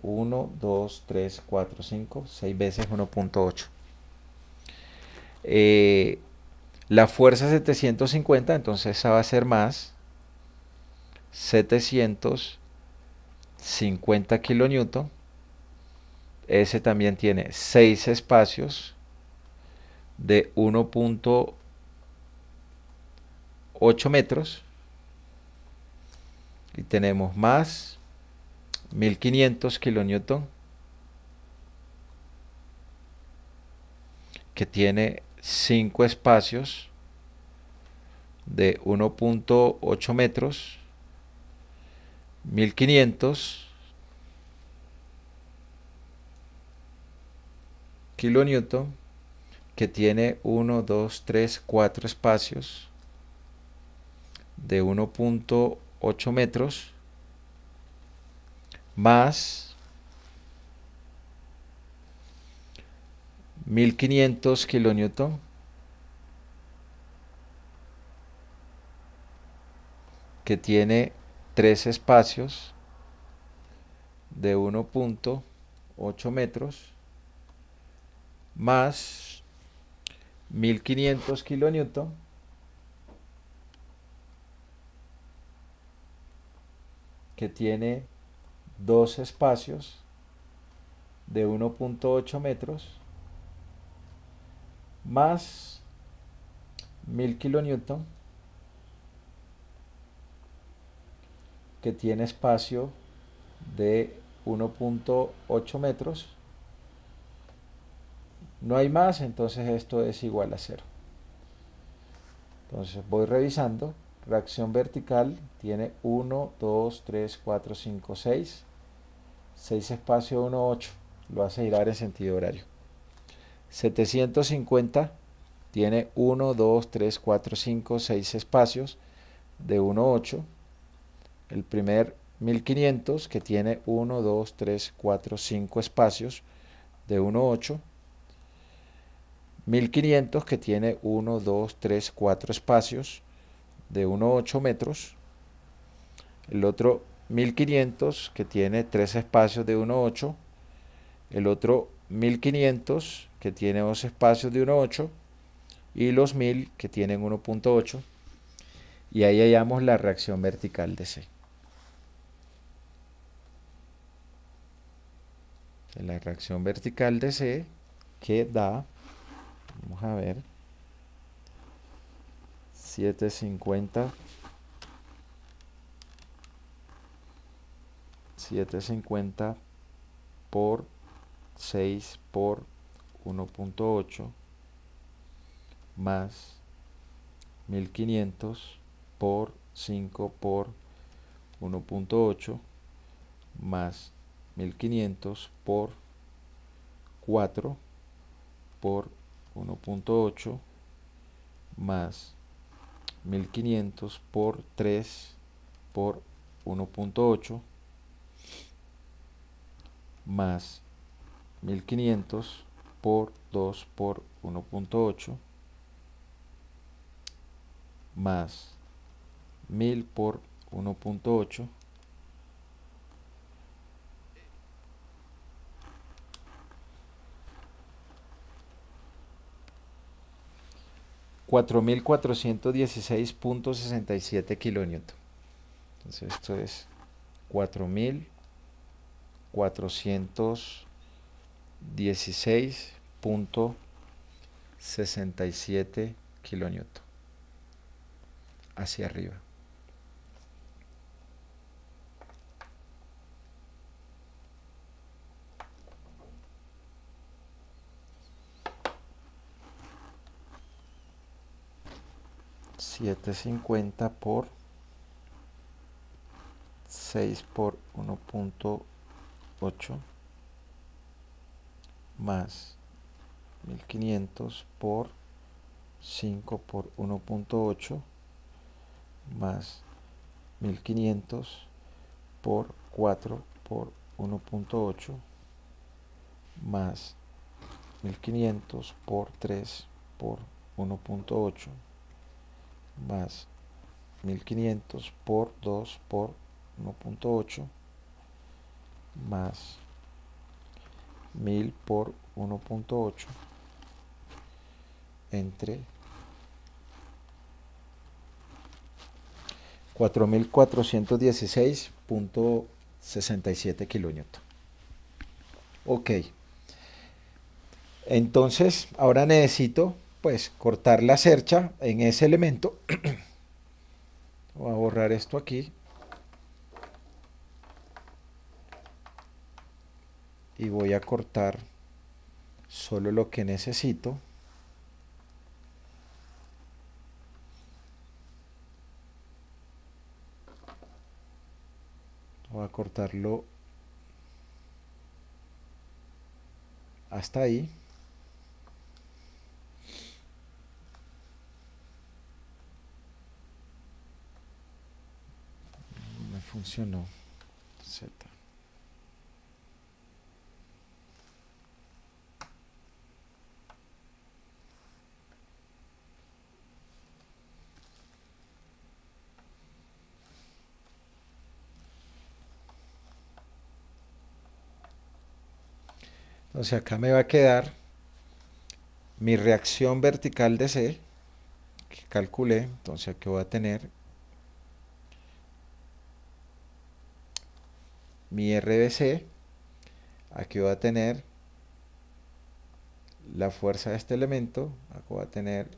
1, 2, 3, 4, 5, 6 veces 1.8. La fuerza 750, entonces esa va a ser más 750 kilonewton. Ese también tiene 6 espacios de 1.8 metros. Y tenemos más 1500 kilonewton, que tiene 5 espacios de 1.8 metros. 1500 kilonewton, que tiene 1, 2, 3, 4 espacios de 1.8 metros. más 1500 kilonewton que tiene 3 espacios de 1.8 metros más 1500 kilonewton que tiene 2 espacios de 1.8 metros más 1000 kilonewton que tiene espacio de 1.8 metros. No hay más, entonces esto es igual a 0. Entonces voy revisando. Reacción vertical tiene 1, 2, 3, 4, 5, 6. 6 espacio 1, 8. Lo hace girar en sentido horario. 750 tiene 1, 2, 3, 4, 5, 6 espacios de 1, 8. El primer 1500 que tiene 1, 2, 3, 4, 5 espacios de 1, 8. 1500 que tiene 1, 2, 3, 4 espacios de 1,8 metros. El otro 1500 que tiene 3 espacios de 1,8. El otro 1500 que tiene 2 espacios de 1,8. Y los 1000 que tienen 1.8. Y ahí hallamos la reacción vertical de C. La reacción vertical de C que da, vamos a ver, 750 por 6 por 1.8 más 1500 por 5 por 1.8 más 1500 por 4 por 1.8 más 1500 por 3 por 1.8 más 1500 por 2 por 1.8 más 1000 por 1.8 4416.67 kilonewton. Entonces esto es 4416.67 kilonewton hacia arriba. $750 por 6 por 1.8 más 1500 por 5 por 1.8 más 1500 por 4 por 1.8 más 1500 por 3 por 1.8 más 1500 por 2 por 1.8 más 1000 por 1.8 entre 4416.67 kilonewton. Ok, entonces ahora necesito pues cortar la cercha en ese elemento. Voy a borrar esto aquí y voy a cortar solo lo que necesito. Voy a cortarlo hasta ahí. No me funcionó. Z. Entonces acá me va a quedar mi reacción vertical de C, que calculé. Entonces aquí voy a tener mi RBC, aquí voy a tener la fuerza de este elemento, aquí voy a tener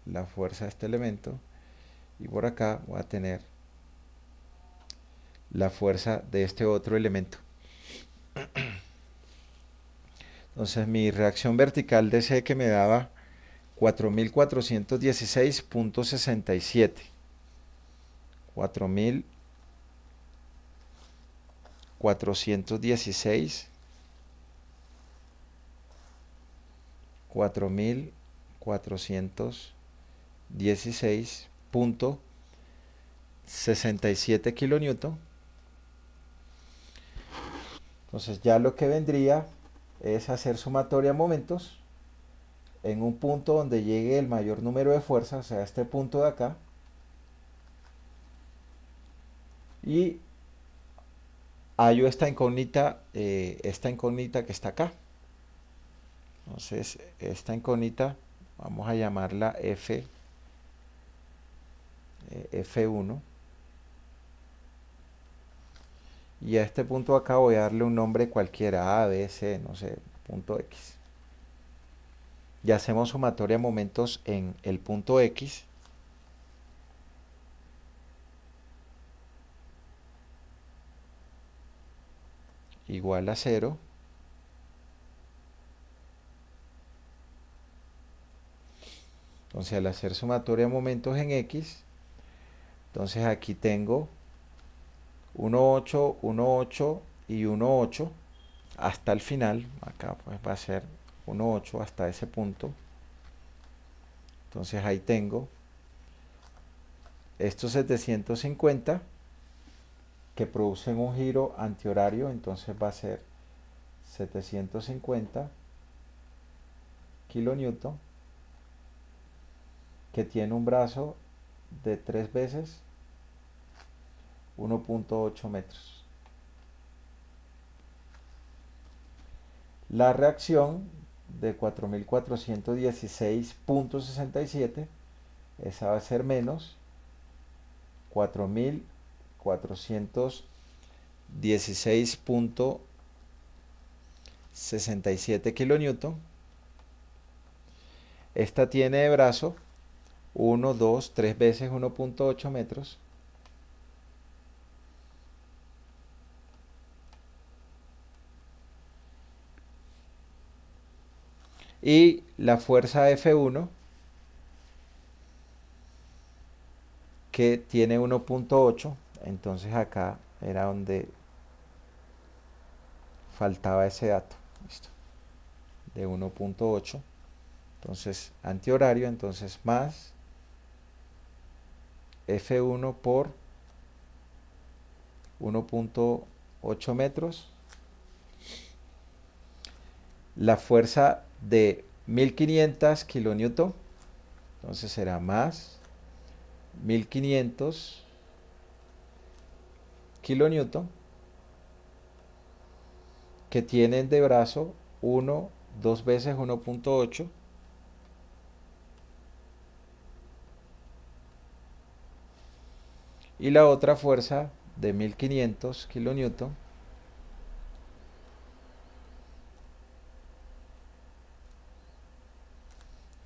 la fuerza de este elemento, y por acá voy a tener la fuerza de este otro elemento. Entonces mi reacción vertical de C que me daba 4416.67. 4416, 4416.67 kilonewton. Entonces ya lo que vendría es hacer sumatoria de momentos en un punto donde llegue el mayor número de fuerzas, o sea, este punto de acá, y hallo esta incógnita que está acá. Entonces, esta incógnita vamos a llamarla F1. Y a este punto acá voy a darle un nombre cualquiera, A, B, C, no sé, punto X. Y hacemos sumatoria de momentos en el punto X. Igual a 0. Entonces al hacer sumatoria de momentos en X, entonces aquí tengo 1,8, 1,8 y 1,8 hasta el final. Acá pues va a ser 1,8 hasta ese punto. Entonces ahí tengo estos 750 que producen un giro antihorario. Entonces va a ser 750 kilonewton, que tiene un brazo de 3 veces 1.8 metros. La reacción de 4416.67, esa va a ser menos 4416.67 kilonewton. Esta tiene de brazo 1, 2, 3 veces 1.8 metros. Y la fuerza F1, que tiene 1.8. Entonces acá era donde faltaba ese dato. Listo. De 1.8. Entonces antihorario, entonces más F1 por 1.8 metros. La fuerza de 1500 kilonewton, entonces será más 1500 kilonewton, que tienen de brazo 1, 2 veces 1.8. Y la otra fuerza de 1500 kilonewton,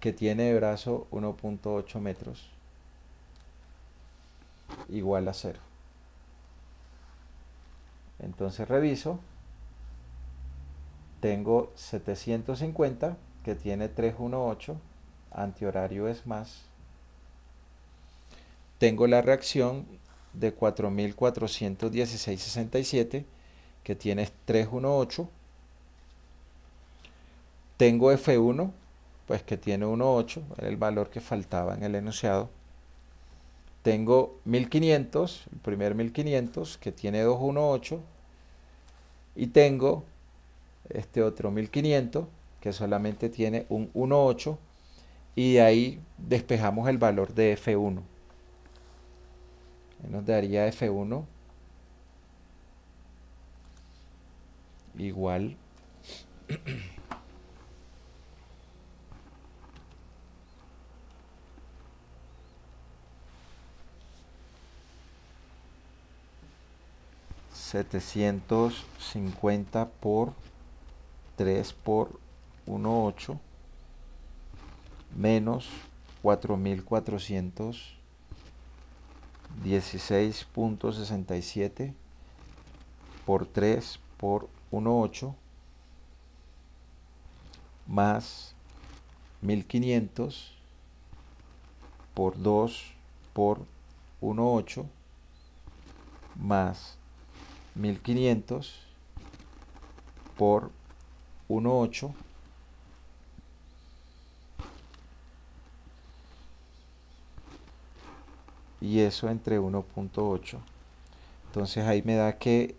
que tiene de brazo 1.8 metros, igual a 0. Entonces reviso. Tengo 750, que tiene 318, antihorario es más. Tengo la reacción de 4416.67, que tiene 318. Tengo F1, pues que tiene 1,8, era el valor que faltaba en el enunciado. Tengo 1500, el primer 1500, que tiene 218. Y tengo este otro 1500, que solamente tiene un 1,8. Y de ahí despejamos el valor de F1. Nos daría F1 igual 750 por 3 por 1,8 menos 4.416.67 por 3 por 1,8 más 1.500 por 2 por 1,8 más 1.500 por 1,8 y eso entre 1,8. Entonces ahí me da que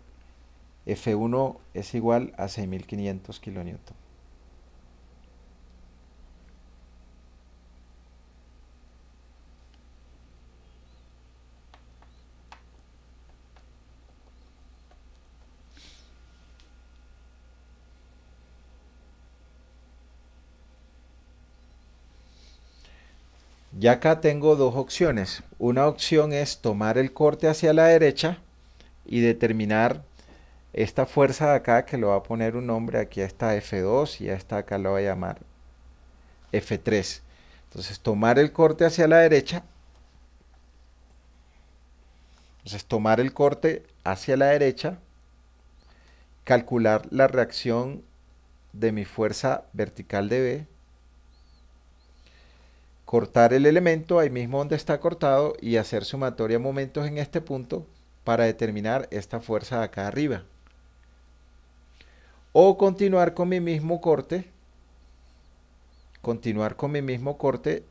F1 es igual a 6.500 kilonewton. Ya acá tengo dos opciones. Una opción es tomar el corte hacia la derecha y determinar esta fuerza de acá, que le voy a poner un nombre. Aquí está F2 y a esta acá lo voy a llamar F3. Entonces tomar el corte hacia la derecha. Entonces tomar el corte hacia la derecha, calcular la reacción de mi fuerza vertical de B, cortar el elemento ahí mismo donde está cortado y hacer sumatoria de momentos en este punto para determinar esta fuerza de acá arriba. O continuar con mi mismo corte,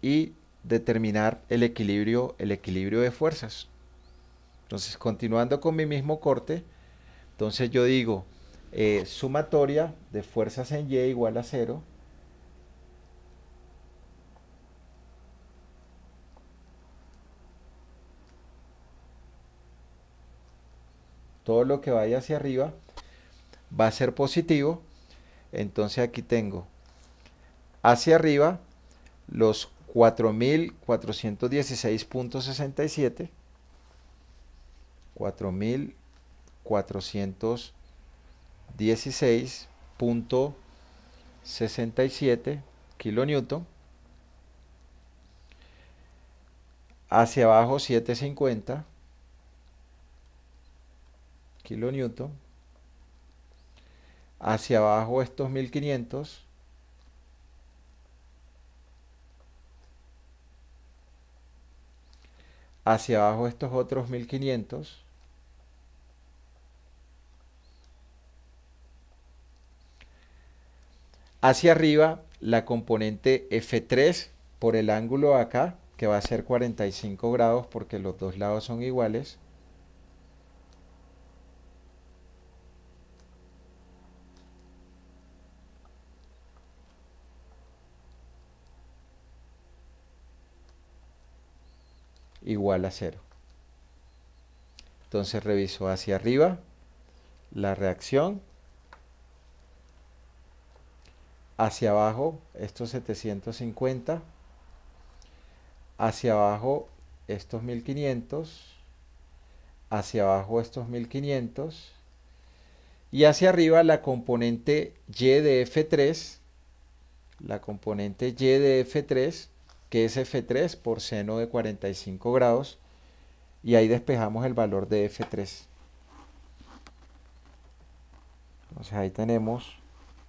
y determinar el equilibrio de fuerzas. Entonces, continuando con mi mismo corte, entonces yo digo sumatoria de fuerzas en Y igual a 0. Todo lo que vaya hacia arriba va a ser positivo. Entonces aquí tengo hacia arriba los 4.416.67, 4.416.67 kilonewton. Hacia abajo 750 kilonewton. Hacia abajo estos 1.500. Hacia abajo estos otros 1.500. Hacia arriba la componente F3 por el ángulo acá, que va a ser 45 grados porque los dos lados son iguales. Igual a 0. Entonces reviso hacia arriba la reacción, hacia abajo estos 750, hacia abajo estos 1.500, hacia abajo estos 1.500 y hacia arriba la componente Y de F3, que es F3 por seno de 45 grados, y ahí despejamos el valor de F3. Entonces ahí tenemos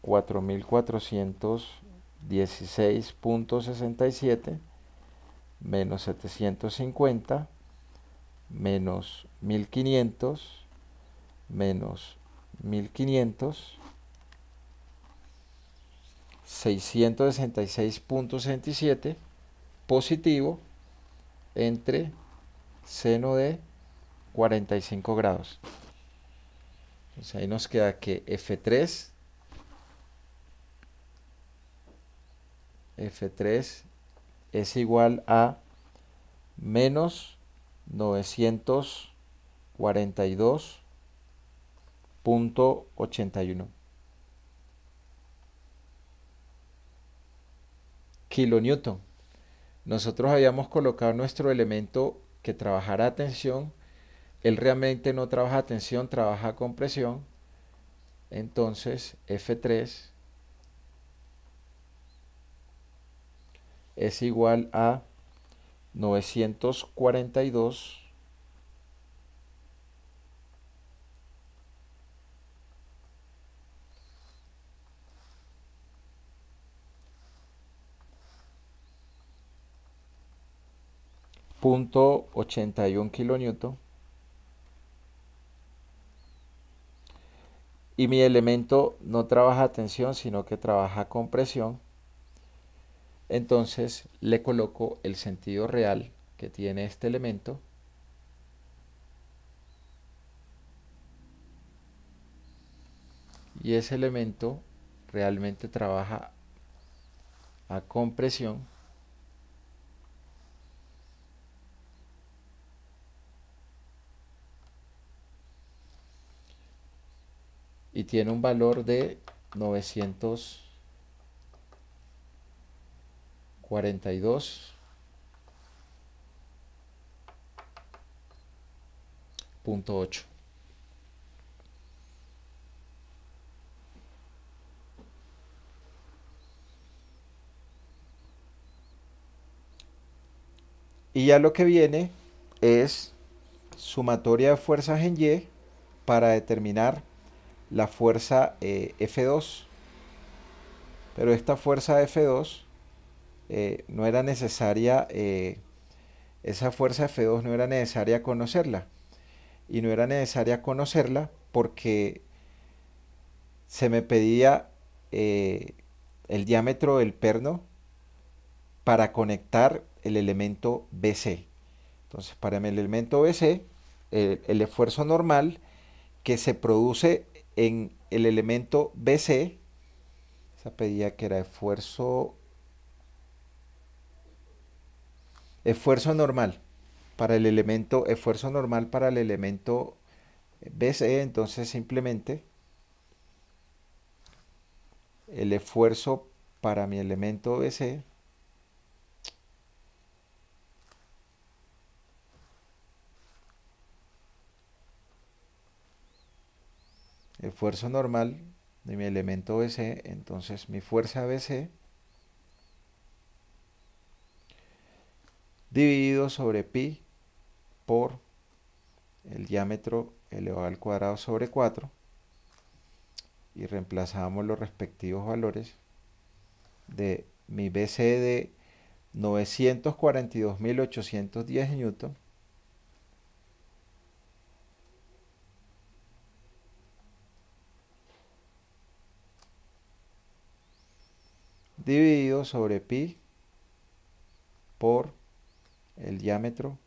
4.416.67 menos 750 menos 1.500 menos 1.500, 666.67 positivo entre seno de 45 grados. Entonces ahí nos queda que F3 es igual a menos 942.81. kilonewton. Nosotros habíamos colocado nuestro elemento que trabajara a tensión. Él realmente no trabaja a tensión, trabaja a compresión. Entonces F3 es igual a 942 .81 kilonewton, y mi elemento no trabaja a tensión sino que trabaja a compresión. Entonces le coloco el sentido real que tiene este elemento, y ese elemento realmente trabaja a compresión, y tiene un valor de 942.8. Y ya lo que viene es sumatoria de fuerzas en Y para determinar la fuerza F2. Pero esta fuerza F2 no era necesaria, esa fuerza F2 no era necesaria conocerla. Y no era necesaria conocerla porque se me pedía el diámetro del perno para conectar el elemento BC. Entonces, para el elemento BC, el esfuerzo normal que se produce en el elemento BC, se pedía que era esfuerzo normal para el elemento, esfuerzo normal para el elemento BC. Entonces simplemente el esfuerzo para mi elemento BC esfuerzo normal de mi elemento BC, entonces mi fuerza BC dividido sobre pi por el diámetro elevado al cuadrado sobre 4, y reemplazamos los respectivos valores de mi BC de 942.810 newton dividido sobre pi por el diámetro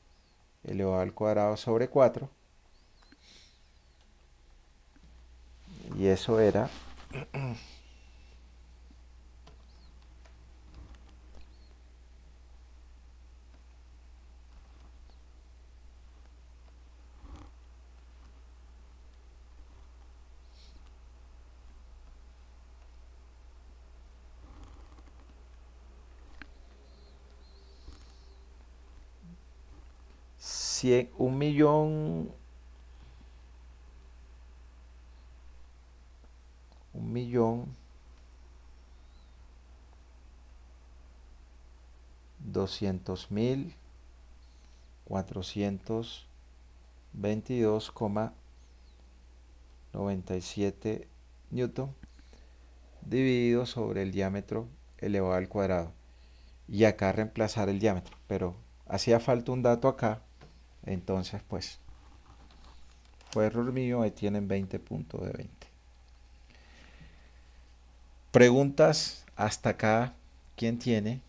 elevado al cuadrado sobre 4, y eso era 1.200.422,97 newton dividido sobre el diámetro elevado al cuadrado, y acá reemplazar el diámetro, pero hacía falta un dato acá. Entonces pues fue error mío, ahí tienen 20 puntos de 20. Preguntas hasta acá, ¿quién tiene?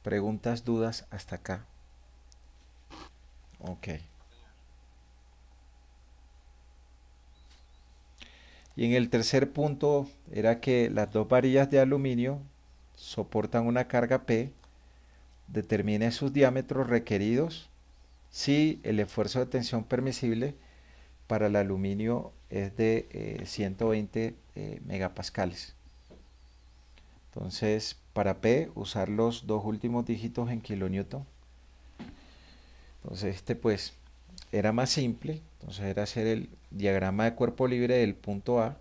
Preguntas, dudas hasta acá. Ok. Y en el tercer punto era que las dos varillas de aluminio soportan una carga P determine sus diámetros requeridos si el esfuerzo de tensión permisible para el aluminio es de 120 megapascales. Entonces, para P, usar los dos últimos dígitos en kilonewton. Entonces, pues era más simple. Entonces, era hacer el diagrama de cuerpo libre del punto A.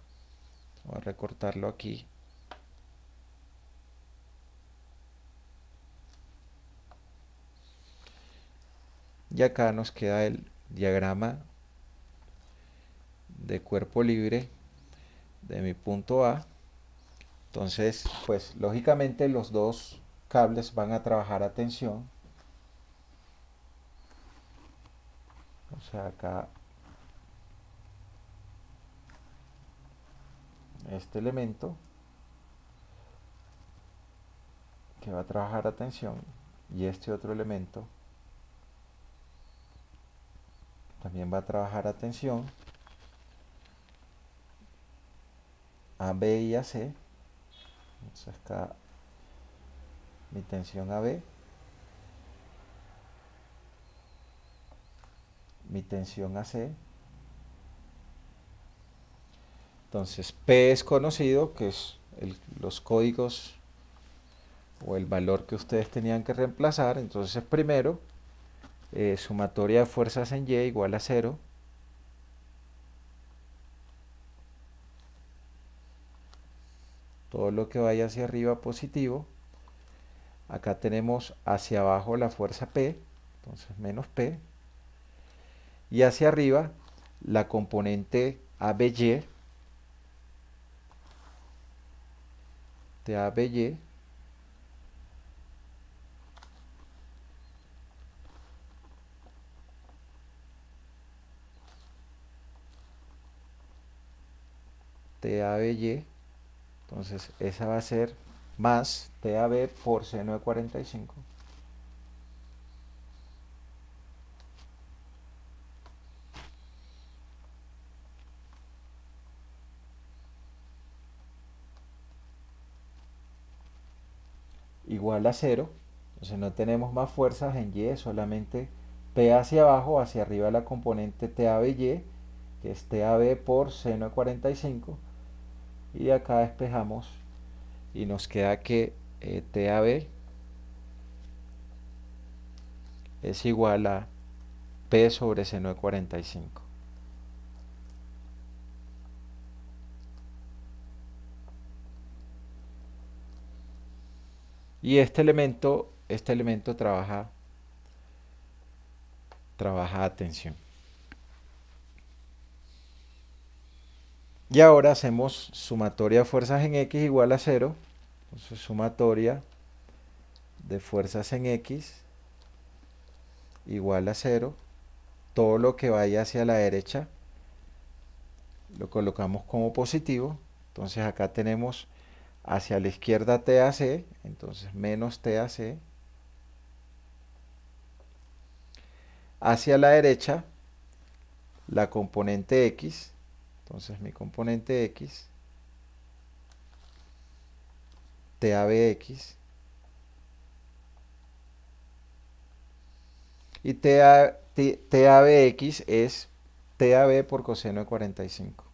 Voy a recortarlo aquí. Y acá nos queda el diagrama de cuerpo libre de mi punto A. Entonces, pues lógicamente los dos cables van a trabajar a tensión. O sea, acá este elemento que va a trabajar a tensión y este otro elemento también va a trabajar a tensión, a B y a C. Entonces acá mi tensión AB, mi tensión AC. Entonces P es conocido, que es los códigos o el valor que ustedes tenían que reemplazar. Entonces primero, sumatoria de fuerzas en Y igual a 0. Todo lo que vaya hacia arriba positivo. Acá tenemos hacia abajo la fuerza P, entonces menos P. Y hacia arriba la componente ABY, de ABY, TABY. Entonces esa va a ser más TAB por seno de 45. Igual a 0. Entonces no tenemos más fuerzas en Y, solamente P hacia abajo, hacia arriba la componente TABY, que es TAB por seno de 45. Y acá despejamos y nos queda que TAB es igual a P sobre seno de 45. Y este elemento trabaja a tensión. Y ahora hacemos sumatoria de fuerzas en X igual a 0. Entonces sumatoria de fuerzas en X igual a 0. Todo lo que vaya hacia la derecha lo colocamos como positivo. Entonces acá tenemos hacia la izquierda TAC, entonces menos TAC. Hacia la derecha la componente X, entonces mi componente X, TABX, y TABX es TAB por coseno de 45.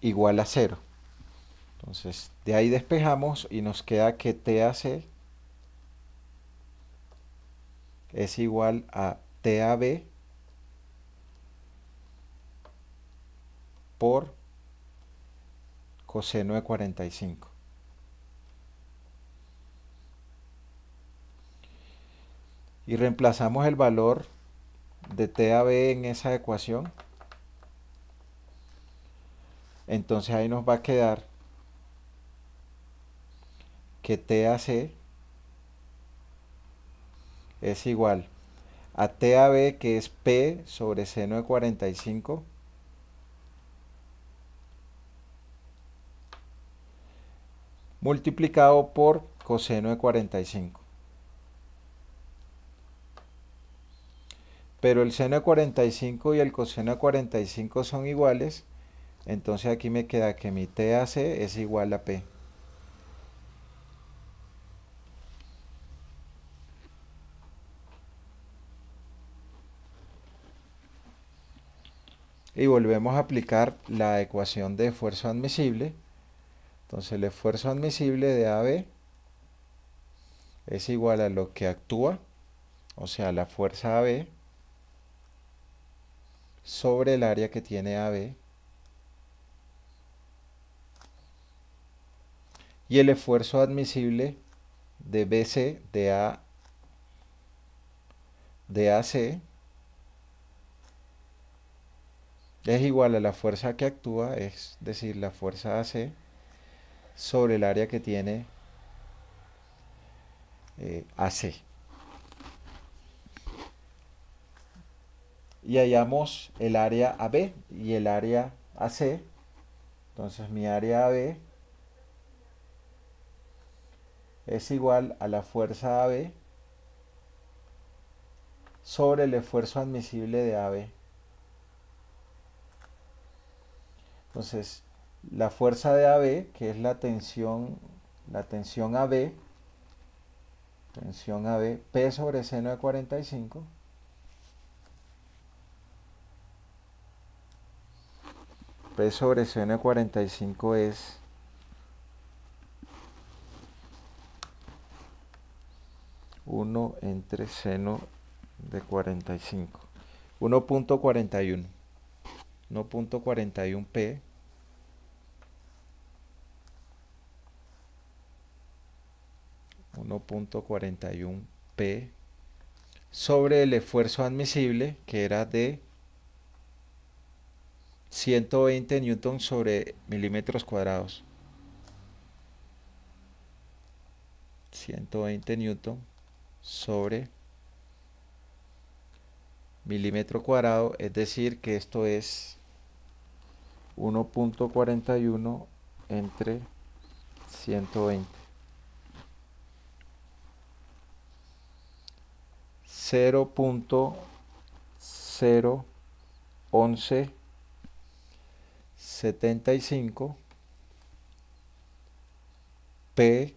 Igual a 0. Entonces, de ahí despejamos y nos queda que TAC es igual a TAB por coseno de 45. Y reemplazamos el valor de TAB en esa ecuación. Entonces ahí nos va a quedar que TAC es igual a TAB, que es P sobre seno de 45, multiplicado por coseno de 45. pero el seno de 45 y el coseno de 45 son iguales, entonces aquí me queda que mi TAC es igual a P. Y volvemos a aplicar la ecuación de esfuerzo admisible. Entonces el esfuerzo admisible de AB es igual a lo que actúa, o sea, la fuerza AB, sobre el área que tiene AB. Y el esfuerzo admisible de BC, de AC, es igual a la fuerza que actúa, es decir, la fuerza AC, sobre el área que tiene AC. Y hallamos el área AB y el área AC. Entonces mi área AB es igual a la fuerza AB sobre el esfuerzo admisible de AB. Entonces, la fuerza de AB, que es la tensión AB, P sobre seno de 45, P sobre seno de 45 es 1 entre seno de 45. 1.41. 1.41 P. 1.41 P sobre el esfuerzo admisible, que era de 120 newtons sobre milímetros cuadrados. 120 newtons sobre milímetro cuadrado, es decir que esto es 1.41 entre 120. 0.01175 P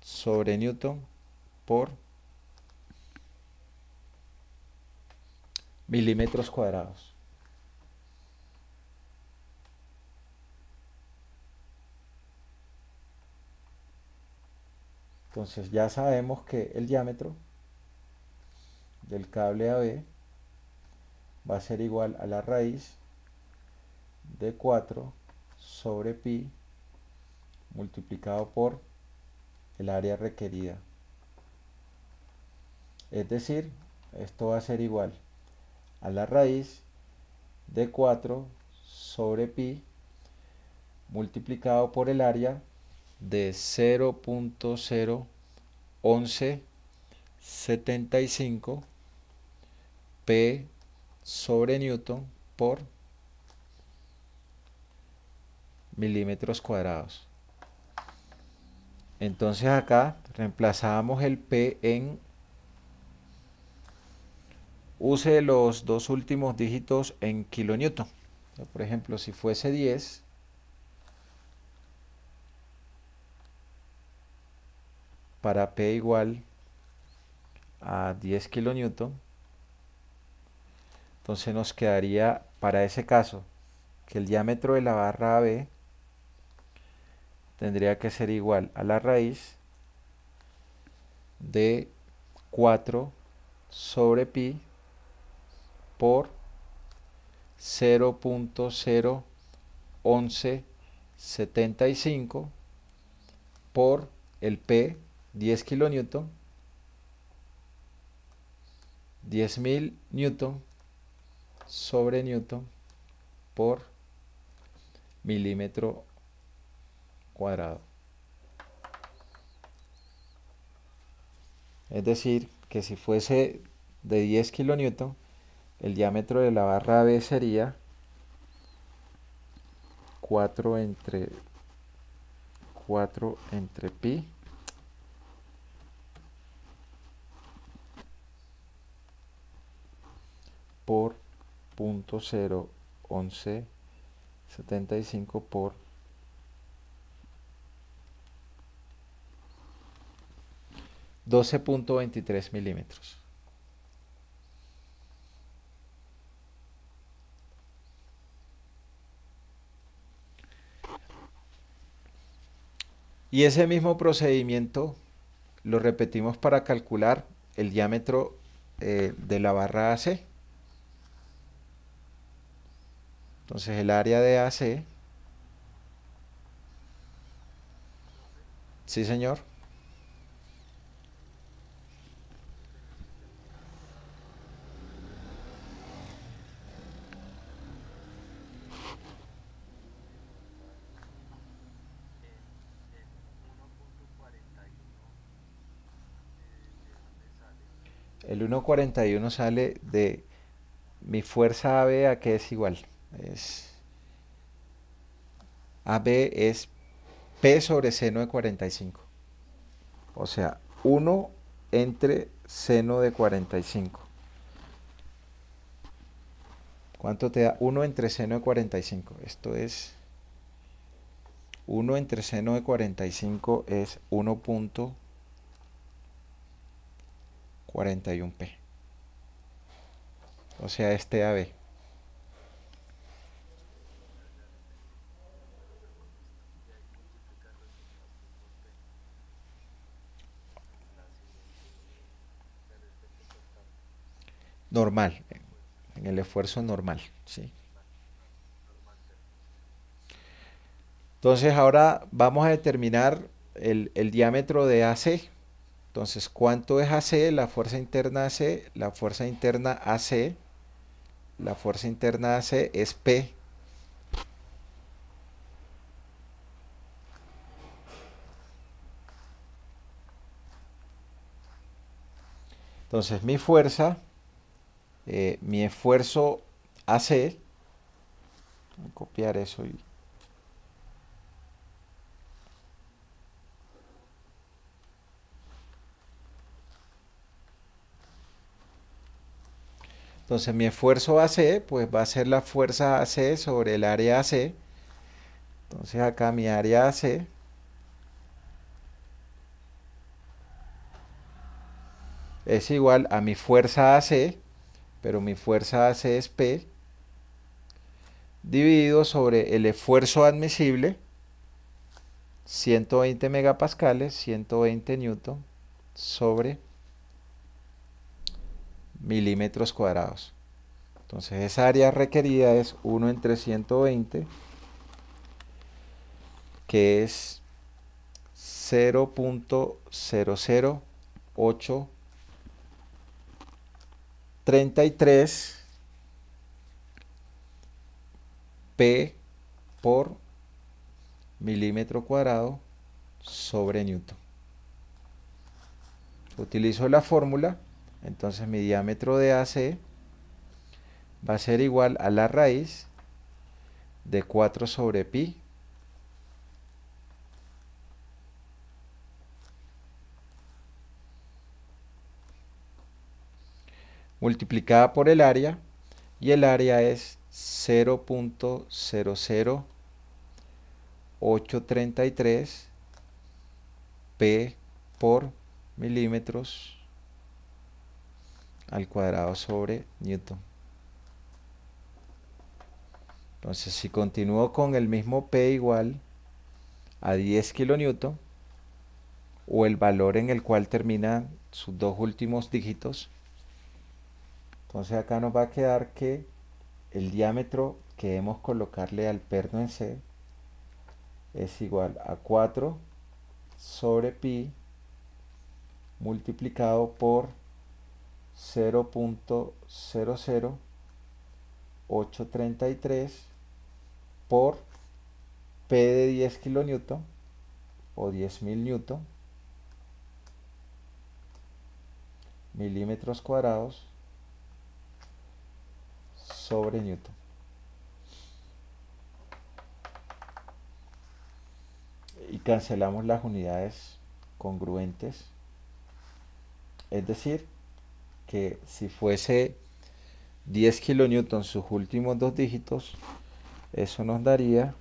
sobre Newton por milímetros cuadrados. Entonces ya sabemos que el diámetro del cable AB va a ser igual a la raíz de 4 sobre pi multiplicado por el área requerida. Es decir, esto va a ser igual a la raíz de 4 sobre pi multiplicado por el área de 0.01175 P sobre Newton por milímetros cuadrados. Entonces acá reemplazamos el P en, use los dos últimos dígitos en kilonewton. Por ejemplo, si fuese 10, para P igual a 10 kilonewton, entonces nos quedaría para ese caso que el diámetro de la barra AB tendría que ser igual a la raíz de 4 sobre pi por 0.01175 por el P, 10 kilonewton, 10.000 newton sobre newton por milímetro cuadrado. Es decir, que si fuese de 10 kilonewton, el diámetro de la barra B sería 4 entre pi 0.01175 por 12.23 milímetros. Y ese mismo procedimiento lo repetimos para calcular el diámetro de la barra AC. Entonces el área de AC, sí señor, el 1,41 sale de mi fuerza AB, a que es igual. AB es P sobre seno de 45. O sea, 1 entre seno de 45. ¿Cuánto te da 1 entre seno de 45? Esto es 1 entre seno de 45 es 1.41p. O sea, este AB. Normal, en el esfuerzo normal, ¿sí? Entonces ahora vamos a determinar el diámetro de AC. Entonces, ¿cuánto es AC? La fuerza interna AC, la fuerza interna AC, la fuerza interna AC es P. Entonces, mi fuerza, mi esfuerzo AC, voy a copiar eso y entonces mi esfuerzo AC pues va a ser la fuerza AC sobre el área AC. Entonces acá mi área AC es igual a mi fuerza AC, pero mi fuerza AC es P, dividido sobre el esfuerzo admisible, 120 megapascales, 120 newton, sobre milímetros cuadrados. Entonces esa área requerida es 1 entre 120, que es 0.00833 P por milímetro cuadrado sobre newton. Utilizo la fórmula, entonces mi diámetro de AC va a ser igual a la raíz de 4 sobre pi multiplicada por el área, y el área es 0.00833 P por milímetros al cuadrado sobre newton. Entonces, si continúo con el mismo P igual a 10 kilonewton, o el valor en el cual terminan sus dos últimos dígitos, entonces acá nos va a quedar que el diámetro que debemos colocarle al perno en C es igual a 4 sobre pi multiplicado por 0.00833 por P de 10 kilonewton o 10.000 newton, milímetros cuadrados sobre newton. Y cancelamos las unidades congruentes. Es decir, que si fuese 10 kilonewtons sus últimos dos dígitos, eso nos daría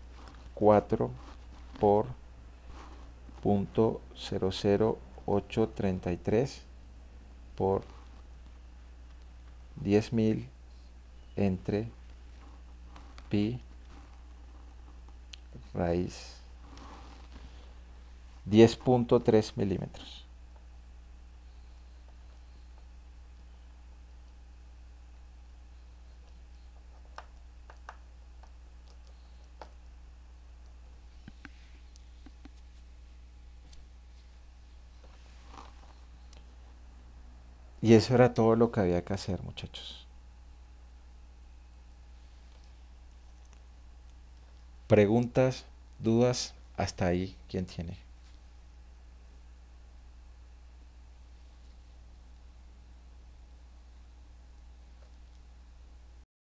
4 por 0.00833 por 10.000 entre pi raíz 10.3 milímetros. Y eso era todo lo que había que hacer, muchachos. Preguntas, dudas, hasta ahí, ¿quién tiene?